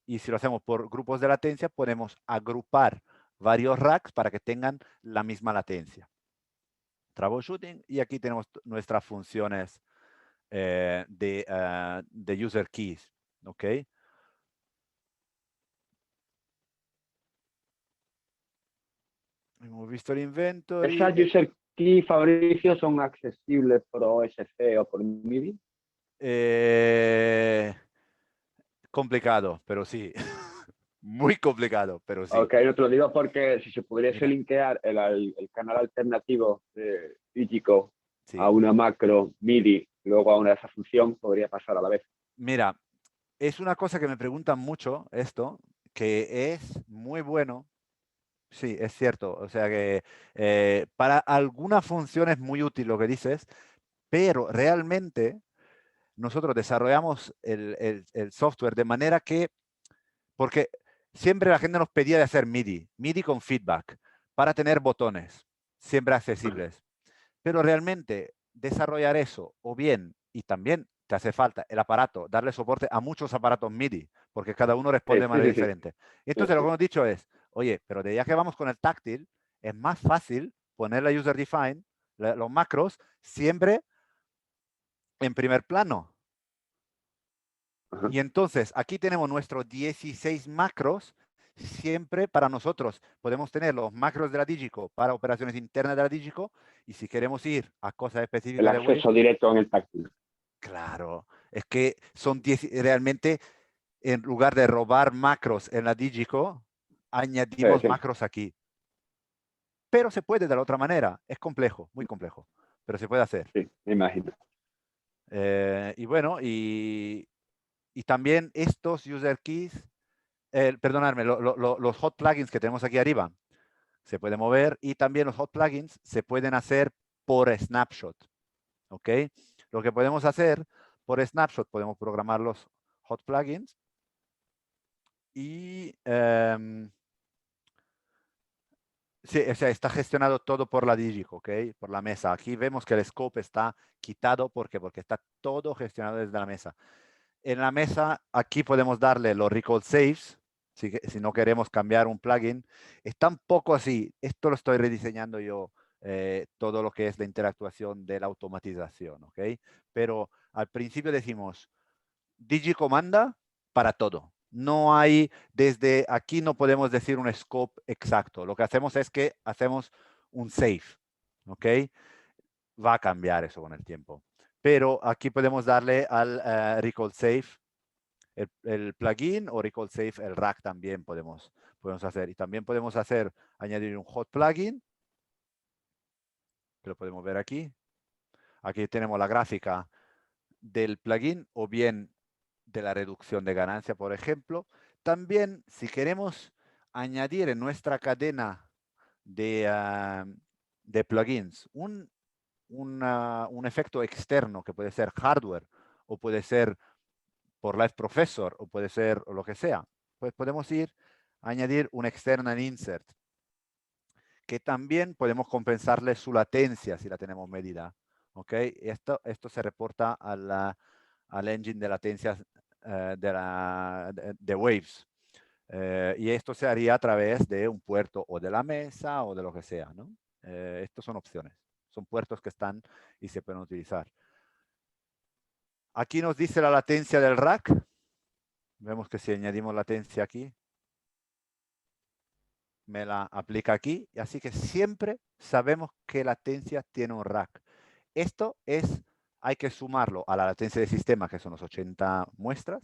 Y si lo hacemos por grupos de latencia, podemos agrupar varios racks para que tengan la misma latencia. Troubleshooting, y aquí tenemos nuestras funciones de user keys. ¿Ok? Hemos visto el inventory. ¿Esas user key, Fabricio, son accesibles por OSC o por MIDI? Complicado, pero sí. Muy complicado, pero sí. Ok, no te lo digo porque si se pudiese Mira. linkear el canal alternativo de Digico Sí. a una macro MIDI, luego a una de esa función, podría pasar a la vez. Mira, es una cosa que me preguntan mucho esto, que es muy bueno. Sí, es cierto. O sea que para alguna función es muy útil lo que dices, pero realmente nosotros desarrollamos el software de manera que, porque siempre la gente nos pedía de hacer MIDI con feedback, para tener botones siempre accesibles. Pero realmente desarrollar eso, o bien, y también te hace falta el aparato, darle soporte a muchos aparatos MIDI, porque cada uno responde de manera diferente. Y entonces lo que hemos dicho es, oye, pero de ya que vamos con el táctil, es más fácil poner la user define, los macros, siempre en primer plano. Ajá. Y entonces aquí tenemos nuestros 16 macros. Siempre para nosotros podemos tener los macros de la Digico para operaciones internas de la Digico, y si queremos ir a cosas El específicas de Waves, acceso directo en el táctil. claro, es que son 10, realmente en lugar de robar macros en la Digico, añadimos Sí. macros aquí. Pero se puede de la otra manera. Es complejo, muy complejo, pero se puede hacer. Sí, me imagino. Y bueno, y también estos user keys, perdonadme, los hot plugins que tenemos aquí arriba se pueden mover, y también los hot plugins se pueden hacer por snapshot. ¿Ok? Lo que podemos hacer por snapshot, podemos programar los hot plugins y sí, o sea, está gestionado todo por la Digico, ¿ok? Por la mesa. Aquí vemos que el scope está quitado. ¿Por qué? Porque está todo gestionado desde la mesa. En la mesa, aquí podemos darle los recall saves, si no queremos cambiar un plugin. Está un poco así. Esto lo estoy rediseñando yo, todo lo que es la interactuación de la automatización, ¿ok? Pero al principio decimos, Digico manda para todo. No hay, desde aquí no podemos decir un scope exacto. Lo que hacemos es que hacemos un save, ¿ok? Va a cambiar eso con el tiempo. Pero aquí podemos darle al recall save el plugin, o recall save el rack también podemos hacer. Y también podemos hacer, añadir un hot plugin, que lo podemos ver aquí. Aquí tenemos la gráfica del plugin, o bien de la reducción de ganancia, por ejemplo. También, si queremos añadir en nuestra cadena de plugins un efecto externo, que puede ser hardware, o puede ser por Live Professor, o puede ser lo que sea, pues podemos añadir un external insert, que también podemos compensarle su latencia si la tenemos medida. ¿Ok? Esto se reporta al engine de latencia de Waves. Y esto se haría a través de un puerto, o de la mesa, o de lo que sea, ¿no? Estos son opciones. Son puertos que están y se pueden utilizar. Aquí nos dice la latencia del rack. Vemos que si añadimos latencia aquí, me la aplica aquí. Así que siempre sabemos qué latencia tiene un rack. Esto hay que sumarlo a la latencia de sistema, que son los 80 muestras,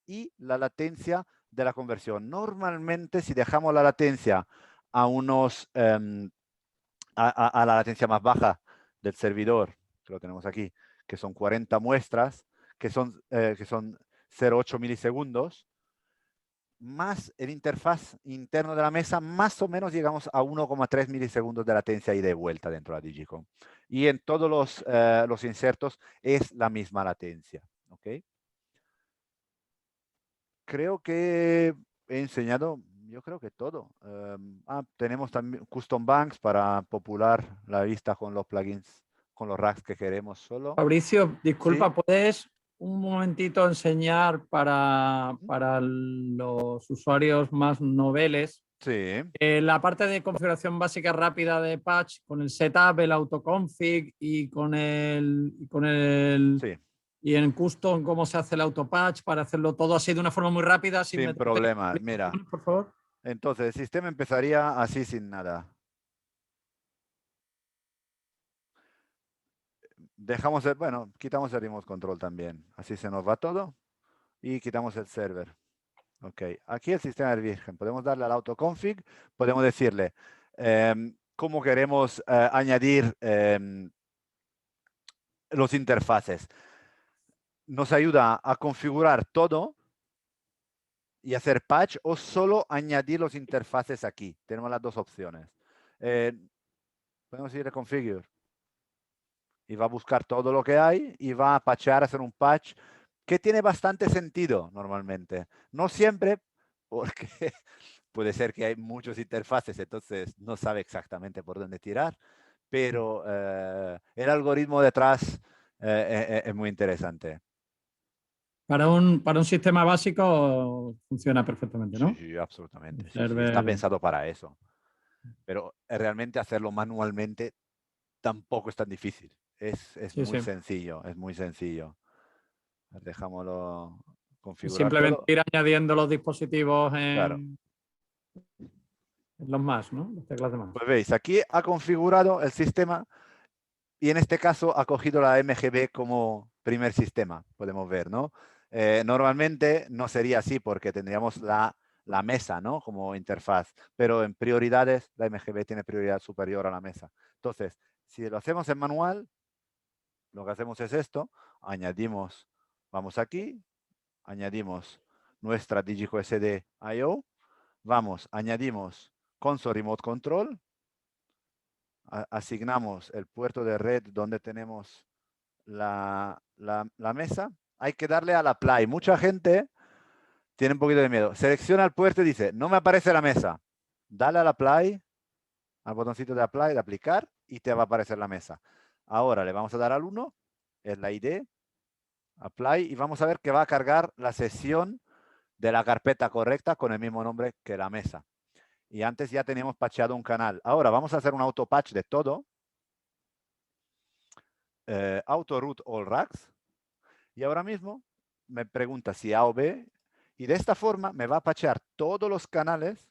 y la latencia de la conversión. Normalmente, si dejamos la latencia a a la latencia más baja del servidor, que lo tenemos aquí, que son 40 muestras, que son 0,8 milisegundos, más el interfaz interno de la mesa, más o menos llegamos a 1,3 milisegundos de latencia ida y vuelta dentro de la Digicom. Y en todos los insertos es la misma latencia. ¿Okay? Creo que he enseñado, yo creo que todo. Tenemos también Custom Banks para popular la vista con los plugins, con los racks que queremos solo. Fabricio, disculpa, Sí. ¿puedes un momentito enseñar para los usuarios más noveles Sí. la parte de configuración básica rápida de patch con el setup, el autoconfig y con el Sí. y en custom cómo se hace el autopatch para hacerlo todo así de una forma muy rápida Sin problema. Mira, por favor? entonces el sistema empezaría así sin nada. Dejamos bueno, quitamos el remote control también. Así se nos va todo. Y quitamos el server. Ok, aquí el sistema es virgen. Podemos darle al autoconfig. Podemos decirle cómo queremos añadir los interfaces. Nos ayuda a configurar todo y hacer patch o solo añadir los interfaces aquí. Tenemos las dos opciones. Podemos ir a configure. Y va a buscar todo lo que hay y va a patchar, hacer un patch que tiene bastante sentido normalmente. No siempre, porque puede ser que hay muchos interfaces, entonces no sabe exactamente por dónde tirar, pero el algoritmo detrás es muy interesante. Para un sistema básico funciona perfectamente, Sí, ¿no? sí, absolutamente. El Sí, sí, está server. pensado para eso. Pero realmente hacerlo manualmente tampoco es tan difícil. Es Sí, muy sí. sencillo, es muy sencillo. Dejámoslo configurar Simplemente todo. ir añadiendo los dispositivos Claro. en los más, ¿no? Las teclas de más. Pues veis, aquí ha configurado el sistema y en este caso ha cogido la MGB como primer sistema, podemos ver, ¿no? Normalmente no sería así porque tendríamos la mesa, ¿no? Como interfaz, pero en prioridades la MGB tiene prioridad superior a la mesa. Entonces, si lo hacemos en manual, lo que hacemos es esto, añadimos, vamos aquí, añadimos nuestra Digico SD I/O, vamos, añadimos console remote control, asignamos el puerto de red donde tenemos la mesa, hay que darle al apply. Mucha gente tiene un poquito de miedo. Selecciona el puerto y dice, no me aparece la mesa. Dale al apply, al botoncito de apply, de aplicar, y te va a aparecer la mesa. Ahora le vamos a dar al 1, es la ID, apply, y vamos a ver que va a cargar la sesión de la carpeta correcta con el mismo nombre que la mesa. Y antes ya teníamos patchado un canal. Ahora vamos a hacer un autopatch de todo. Auto root all racks. Y ahora mismo me pregunta si A o B. Y de esta forma me va a patchar todos los canales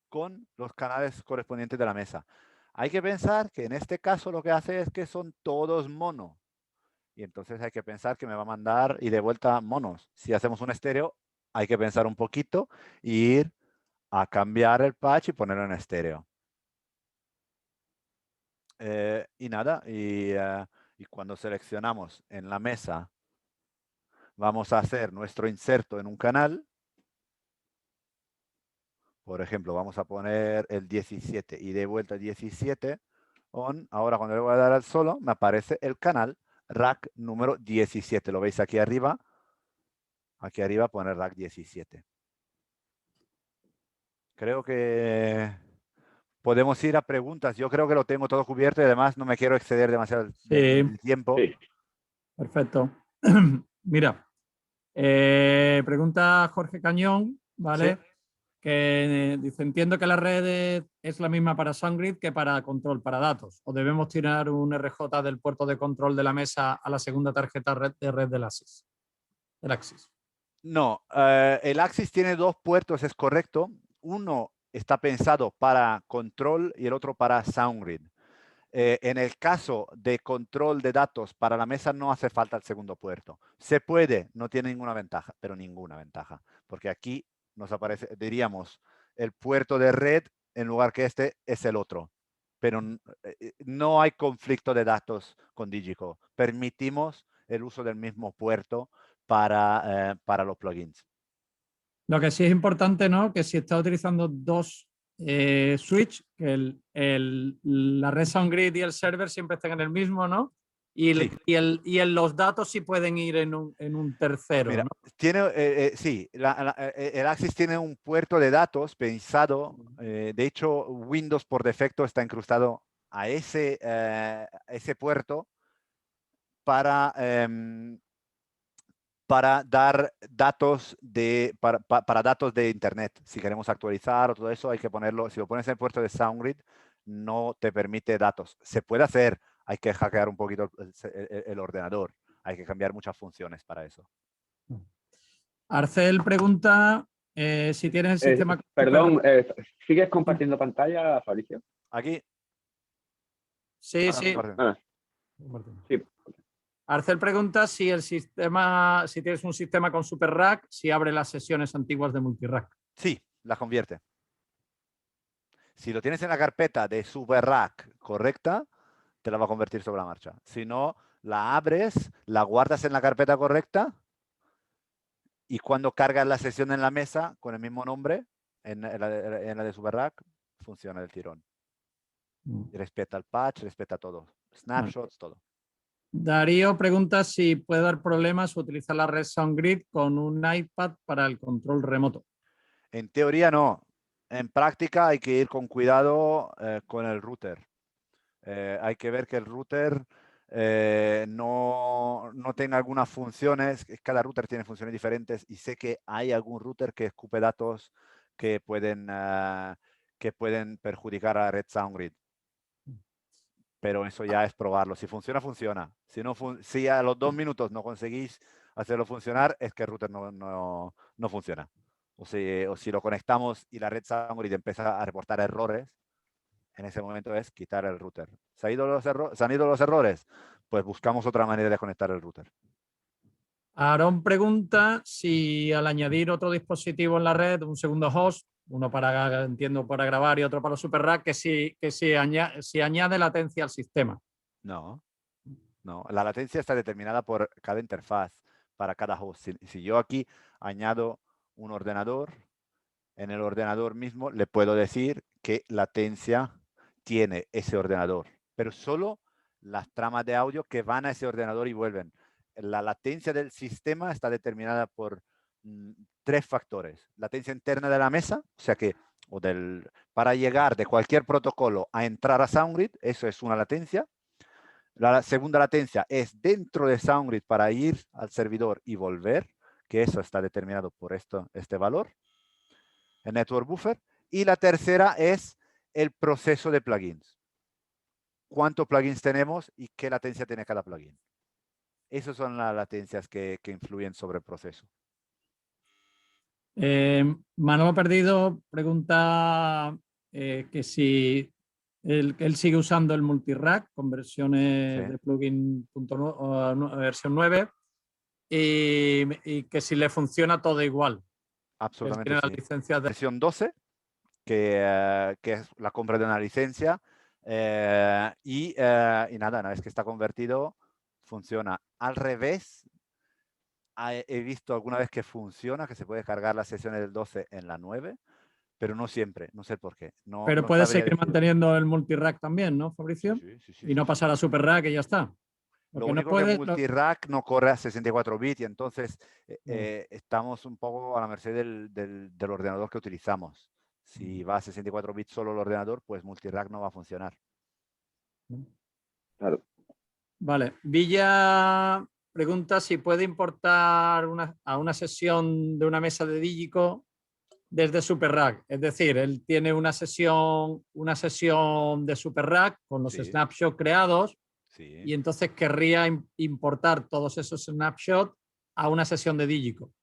con los canales correspondientes de la mesa. Hay que pensar que en este caso lo que hace es que son todos mono. Y entonces hay que pensar que me va a mandar y de vuelta monos. Si hacemos un estéreo, hay que pensar un poquito e ir a cambiar el patch y ponerlo en estéreo. Y nada, y cuando seleccionamos en la mesa, vamos a hacer nuestro inserto en un canal. Por ejemplo, vamos a poner el 17 y de vuelta 17 on. Ahora cuando le voy a dar al solo, me aparece el canal rack número 17. ¿Lo veis aquí arriba? Aquí arriba pone rack 17. Creo que podemos ir a preguntas. Yo creo que lo tengo todo cubierto y además no me quiero exceder demasiado Sí, del tiempo. Sí. perfecto. Mira, pregunta Jorge Cañón, ¿vale? Sí. Que dice, entiendo que la red es la misma para SoundGrid que para control, para datos. ¿O debemos tirar un RJ del puerto de control de la mesa a la segunda tarjeta de red del Axis? No, el Axis tiene dos puertos, es correcto. Uno está pensado para control y el otro para SoundGrid. En el caso de control de datos para la mesa no hace falta el segundo puerto. Se puede, no tiene ninguna ventaja, pero ninguna ventaja, porque aquí nos aparece, diríamos, el puerto de red en lugar que este es el otro. Pero no hay conflicto de datos con Digico. Permitimos el uso del mismo puerto para los plugins. Lo que sí es importante, ¿no? Que si estás utilizando dos switch, que la red SoundGrid y el server siempre estén en el mismo, ¿no? Y, Sí. los datos sí pueden ir en un tercero, Mira, ¿no? sí, el Axis tiene un puerto de datos pensado, de hecho Windows por defecto está incrustado a ese puerto para, para dar datos para datos de Internet. Si queremos actualizar o todo eso, hay que ponerlo, si lo pones en el puerto de SoundGrid, no te permite datos. Se puede hacer, hay que hackear un poquito el ordenador, hay que cambiar muchas funciones para eso. Arcel pregunta si tienes el sistema... Perdón, ¿sigues compartiendo pantalla, Fabricio? Aquí. Sí, sí. Sí. Arcel pregunta si tienes un sistema con Super Rack, si abre las sesiones antiguas de Multirack. Sí, la convierte. Si lo tienes en la carpeta de Super Rack correcta, te la va a convertir sobre la marcha. Si no, la abres, la guardas en la carpeta correcta y cuando cargas la sesión en la mesa con el mismo nombre, en la de Super Rack, funciona el tirón. Respeta el patch, respeta todo. Snapshots, todo. Darío pregunta si puede dar problemas utilizar la red SoundGrid con un iPad para el control remoto. En teoría no. En práctica hay que ir con cuidado con el router. Hay que ver que el router no tenga algunas funciones. Cada router tiene funciones diferentes y sé que hay algún router que escupe datos que pueden perjudicar a la red SoundGrid. Pero eso ya es probarlo. Si funciona, funciona. Si a los 2 minutos no conseguís hacerlo funcionar, es que el router no funciona. O si lo conectamos y la red SoundGrid empieza a reportar errores, en ese momento es quitar el router. ¿Se han ido los errores? Pues buscamos otra manera de conectar el router. Aaron pregunta si al añadir otro dispositivo en la red, un segundo host, uno entiendo, para grabar y otro para Super Rack, si añade latencia al sistema. No. La latencia está determinada por cada interfaz para cada host. Si yo aquí añado un ordenador, en el ordenador mismo le puedo decir qué latencia tiene ese ordenador, pero solo las tramas de audio que van a ese ordenador y vuelven. La latencia del sistema está determinada por 3 factores. Latencia interna de la mesa, o sea que para llegar de cualquier protocolo a entrar a SoundGrid, eso es una latencia. La segunda latencia es dentro de SoundGrid para ir al servidor y volver, que eso está determinado por este valor, el network buffer. Y la tercera es el proceso de plugins. ¿Cuántos plugins tenemos y qué latencia tiene cada plugin? Esas son las latencias que influyen sobre el proceso. Manolo Perdido pregunta que si él sigue usando el multirack con versiones de plugin versión 9 y que si le funciona todo igual. Absolutamente tiene sí. la licencia de... Versión 12, que es la compra de una licencia. Y nada, una vez que está convertido, funciona. Al revés, he visto alguna vez que funciona, que se puede cargar las sesiones del 12 en la 9, pero no siempre, no sé por qué. Pero puede seguir manteniendo el multirack también, ¿no, Fabricio? Sí, y no pasar a Super Rack y ya está. Lo único que multirack no corre a 64 bits y entonces estamos un poco a la merced del ordenador que utilizamos. Si va a 64 bits solo el ordenador, pues multirack no va a funcionar. Claro. Vale. Villa pregunta si puede importar a una sesión de una mesa de Digico desde Super Rack. Es decir, él tiene una sesión de Super Rack con los snapshots creados y entonces querría importar todos esos snapshots a una sesión de Digico.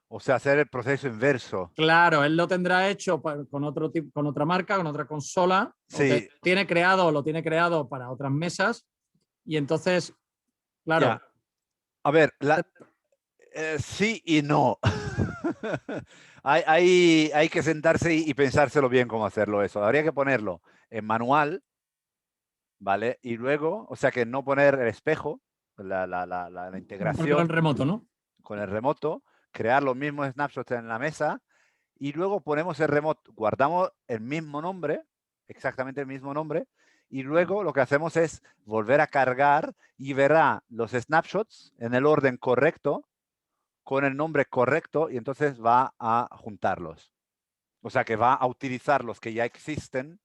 O sea, hacer el proceso inverso. Claro, él lo tendrá hecho con otra marca, con otra consola. Sí. Lo tiene creado para otras mesas y entonces, claro. Ya. A ver, sí y no. hay que sentarse y pensárselo bien cómo hacerlo eso. Habría que ponerlo en manual, ¿vale? Y luego, o sea, que no poner el espejo, la integración. Con el remoto, ¿no? Con el remoto, crear los mismos snapshots en la mesa y luego ponemos el remote, guardamos el mismo nombre, exactamente el mismo nombre, y luego lo que hacemos es volver a cargar y verá los snapshots en el orden correcto, con el nombre correcto, y entonces va a juntarlos. O sea que va a utilizar los que ya existen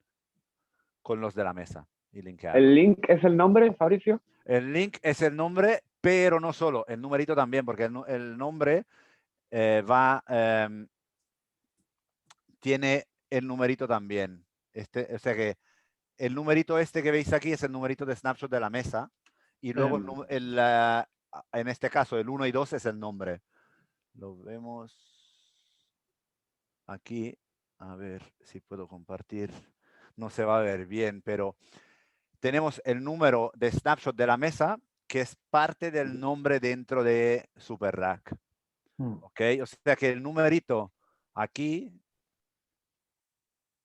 con los de la mesa y linkearlos. ¿El link es el nombre, Fabricio? El link es el nombre, pero no solo, el numerito también, porque el nombre tiene el numerito también. O sea que el numerito este que veis aquí es el numerito de snapshot de la mesa, y luego en este caso el 1 y 2 es el nombre. Lo vemos aquí. A ver si puedo compartir. No se va a ver bien, pero tenemos el número de snapshot de la mesa, que es parte del nombre dentro de SuperRack. ¿Ok? O sea que el numerito aquí,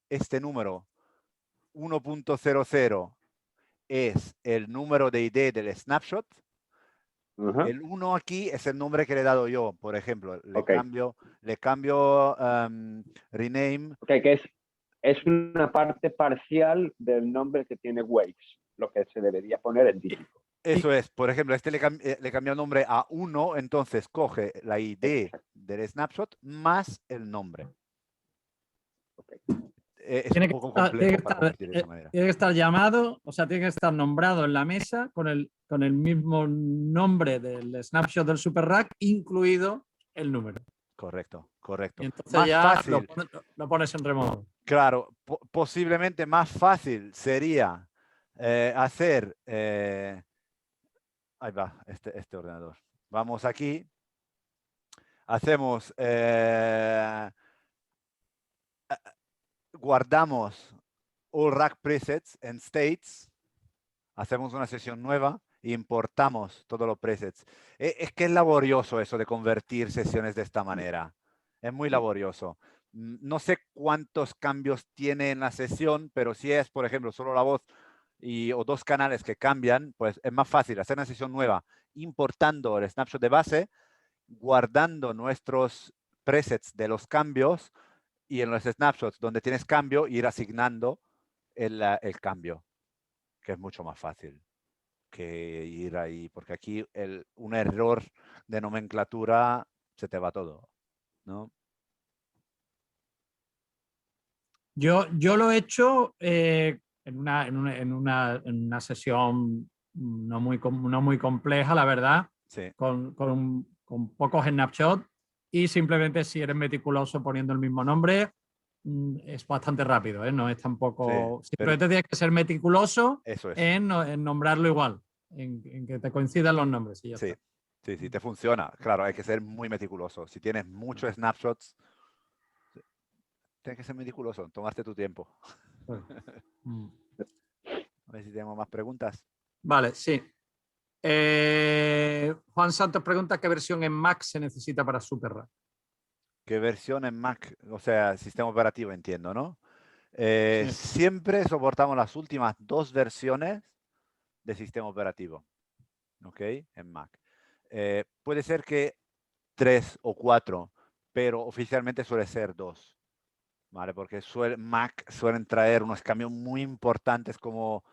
este número 1.00 es el número de ID del snapshot. El 1 aquí es el nombre que le he dado yo, por ejemplo. Le cambio rename. Ok, que es una parte parcial del nombre que tiene Waves, lo que se debería poner en dígito. Eso es, por ejemplo, le cambió el nombre a 1, entonces coge la ID del snapshot más el nombre. Okay. Es un poco complejo para convertir de esa manera. Tiene que estar llamado, o sea, tiene que estar nombrado en la mesa con el mismo nombre del snapshot del SuperRack, incluido el número. Correcto, correcto. Y entonces Más ya fácil. lo pones en remoto. Claro, posiblemente más fácil sería hacer... ahí va, este ordenador. Vamos aquí. Hacemos... guardamos all rack presets en states. Hacemos una sesión nueva e importamos todos los presets. Es que es laborioso eso de convertir sesiones de esta manera. Es muy laborioso. No sé cuántos cambios tiene en la sesión, pero si es, por ejemplo, solo la voz o dos canales que cambian, pues es más fácil hacer una sesión nueva importando el snapshot de base, guardando nuestros presets de los cambios, y en los snapshots donde tienes cambio, ir asignando el cambio, que es mucho más fácil que ir ahí, porque aquí un error de nomenclatura se te va todo, ¿no? Yo lo he hecho en una sesión no muy compleja, la verdad, Sí. con pocos snapshots, y simplemente si eres meticuloso poniendo el mismo nombre, es bastante rápido, ¿eh? No es tampoco... Sí, simplemente tienes que ser meticuloso eso es. en nombrarlo igual, en que te coincidan los nombres y ya Sí. está. Sí, te funciona. Claro, hay que ser muy meticuloso. Si tienes muchos snapshots, tienes que ser meticuloso, tomarte tu tiempo. A ver si tenemos más preguntas. Vale, sí. Juan Santos pregunta qué versión en Mac se necesita para SuperRack. ¿Qué versión en Mac? O sea, sistema operativo, entiendo, ¿no? Sí. Siempre soportamos las últimas 2 versiones de sistema operativo, ¿ok? En Mac. Puede ser que 3 o 4, pero oficialmente suele ser 2, ¿vale? Porque Mac suelen traer unos cambios muy importantes, como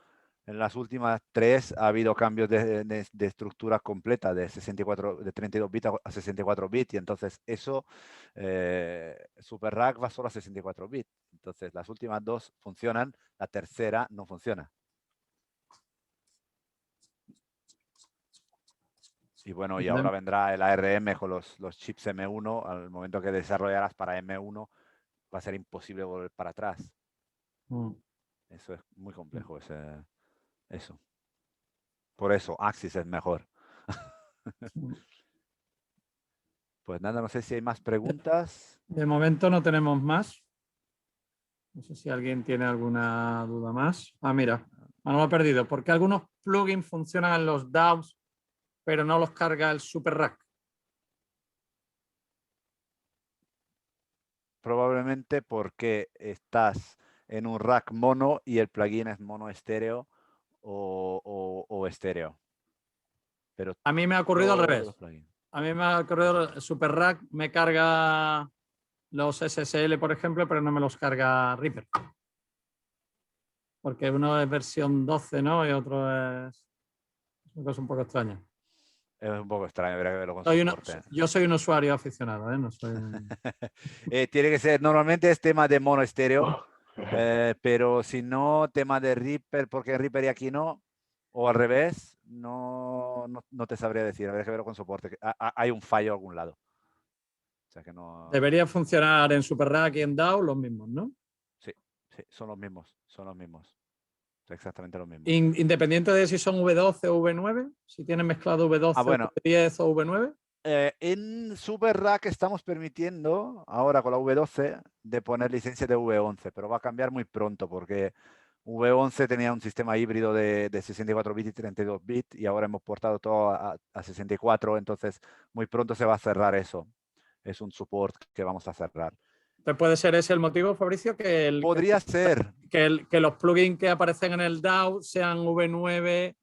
en las últimas 3 ha habido cambios de estructura completa de 32 bits a 64 bits, y entonces eso, SuperRack va solo a 64 bits. Entonces las últimas 2 funcionan, la tercera no funciona. Y bueno, y ahora vendrá el ARM con los chips M1. Al momento que desarrollarás para M1, va a ser imposible volver para atrás. Eso es muy complejo, eso. Por eso, Axis es mejor. Pues nada, no sé si hay más preguntas. De momento no tenemos más. No sé si alguien tiene alguna duda más. Ah, mira, no lo he perdido. ¿Por qué algunos plugins funcionan en los DAWs, pero no los carga el SuperRack? Probablemente porque estás en un rack mono y el plugin es mono estéreo o estéreo. Pero a mí me ha ocurrido al todos revés. los plugins. A mí me ha ocurrido el SuperRack, me carga los SSL, por ejemplo, pero no me los carga Reaper. Porque uno es versión 12, ¿no? Y otro es una cosa un poco extraña. Es un poco extraño, habría que verlo con soporte. Yo soy un usuario aficionado, ¿eh? No soy Tiene que ser, normalmente es tema de mono estéreo, pero si no, tema de Reaper, porque Reaper y aquí no, o al revés, no te sabría decir, habría que verlo con soporte. Hay un fallo a algún lado. O sea que no... Debería funcionar en SuperRack y en DAO los mismos, ¿no? Sí, son los mismos, exactamente los mismos. Independiente de si son V12 o V9, si tienen mezclado V12, bueno, V10 o V9. En SuperRack estamos permitiendo ahora con la V12 de poner licencia de V11, pero va a cambiar muy pronto porque V11 tenía un sistema híbrido de 64 bits y 32 bits y ahora hemos portado todo a 64, entonces muy pronto se va a cerrar eso. Es un support que vamos a cerrar. Entonces puede ser ese el motivo, Fabricio, Podría ser. Que los plugins que aparecen en el DAO sean V9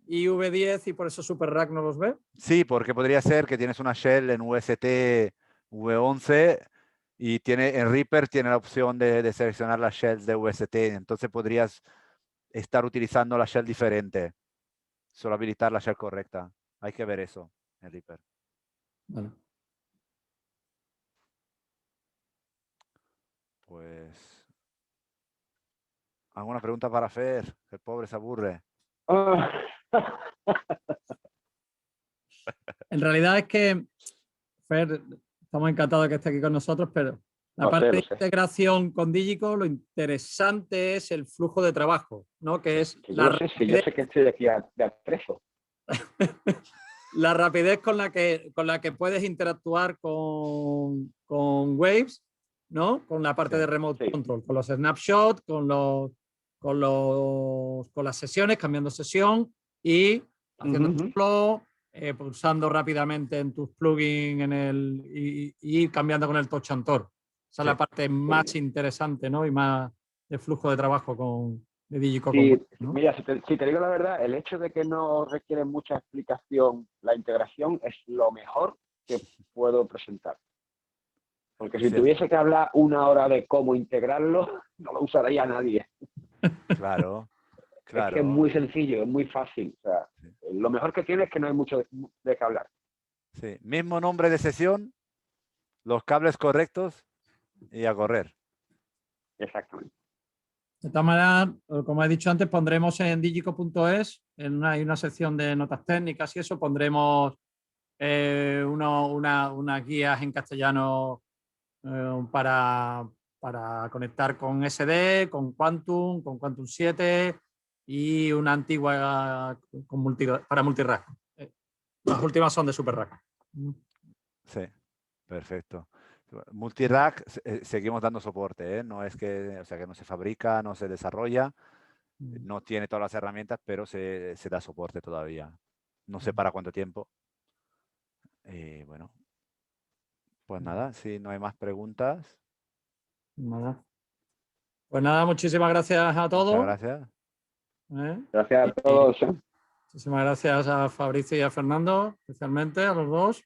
y V10 y por eso SuperRack no los ve. Sí, porque podría ser que tienes una shell en UST V11 y en Reaper tiene la opción de seleccionar las shells de UST, entonces podrías estar utilizando la shell diferente, solo habilitar la shell correcta. Hay que ver eso en Reaper. Vale. Pues, ¿alguna pregunta para Fer? El pobre se aburre. En realidad es que, Fer, estamos encantados de que esté aquí con nosotros, pero la parte de integración con Digico, lo interesante es el flujo de trabajo, ¿no? Que es yo sé que estoy aquí de atrezo. La rapidez con la que puedes interactuar con Waves, ¿no? Con la parte de remote control, con los snapshots, con las sesiones, cambiando sesión y haciendo flow, pulsando rápidamente en tus plugins y cambiando con el Touch and Talk. Esa es la parte más interesante, ¿no? Y más de flujo de trabajo de Digico. Sí, ¿no? Mira, si te digo la verdad, el hecho de que no requiere mucha explicación la integración es lo mejor que puedo presentar. Porque si tuviese que hablar una hora de cómo integrarlo, no lo usaría nadie. Claro. Es que es muy sencillo, es muy fácil. O sea, lo mejor que tiene es que no hay mucho de qué hablar. Sí, mismo nombre de sesión, los cables correctos y a correr. Exactamente. De todas maneras, como he dicho antes, pondremos en digico.es, hay una sección de notas técnicas y eso, pondremos unas guías en castellano para conectar con SD, con Quantum 7 y una antigua para multirack. Las últimas son de SuperRack. Sí, perfecto. Multirack seguimos dando soporte, ¿eh? No es que, o sea, que no se fabrica, no se desarrolla, no tiene todas las herramientas, pero se da soporte todavía. No sé para cuánto tiempo. Bueno, pues nada, si no hay más preguntas. Nada. Pues nada, muchísimas gracias a todos. Muchas gracias. Gracias a todos. Muchísimas gracias a Fabricio y a Fernando, especialmente a los dos.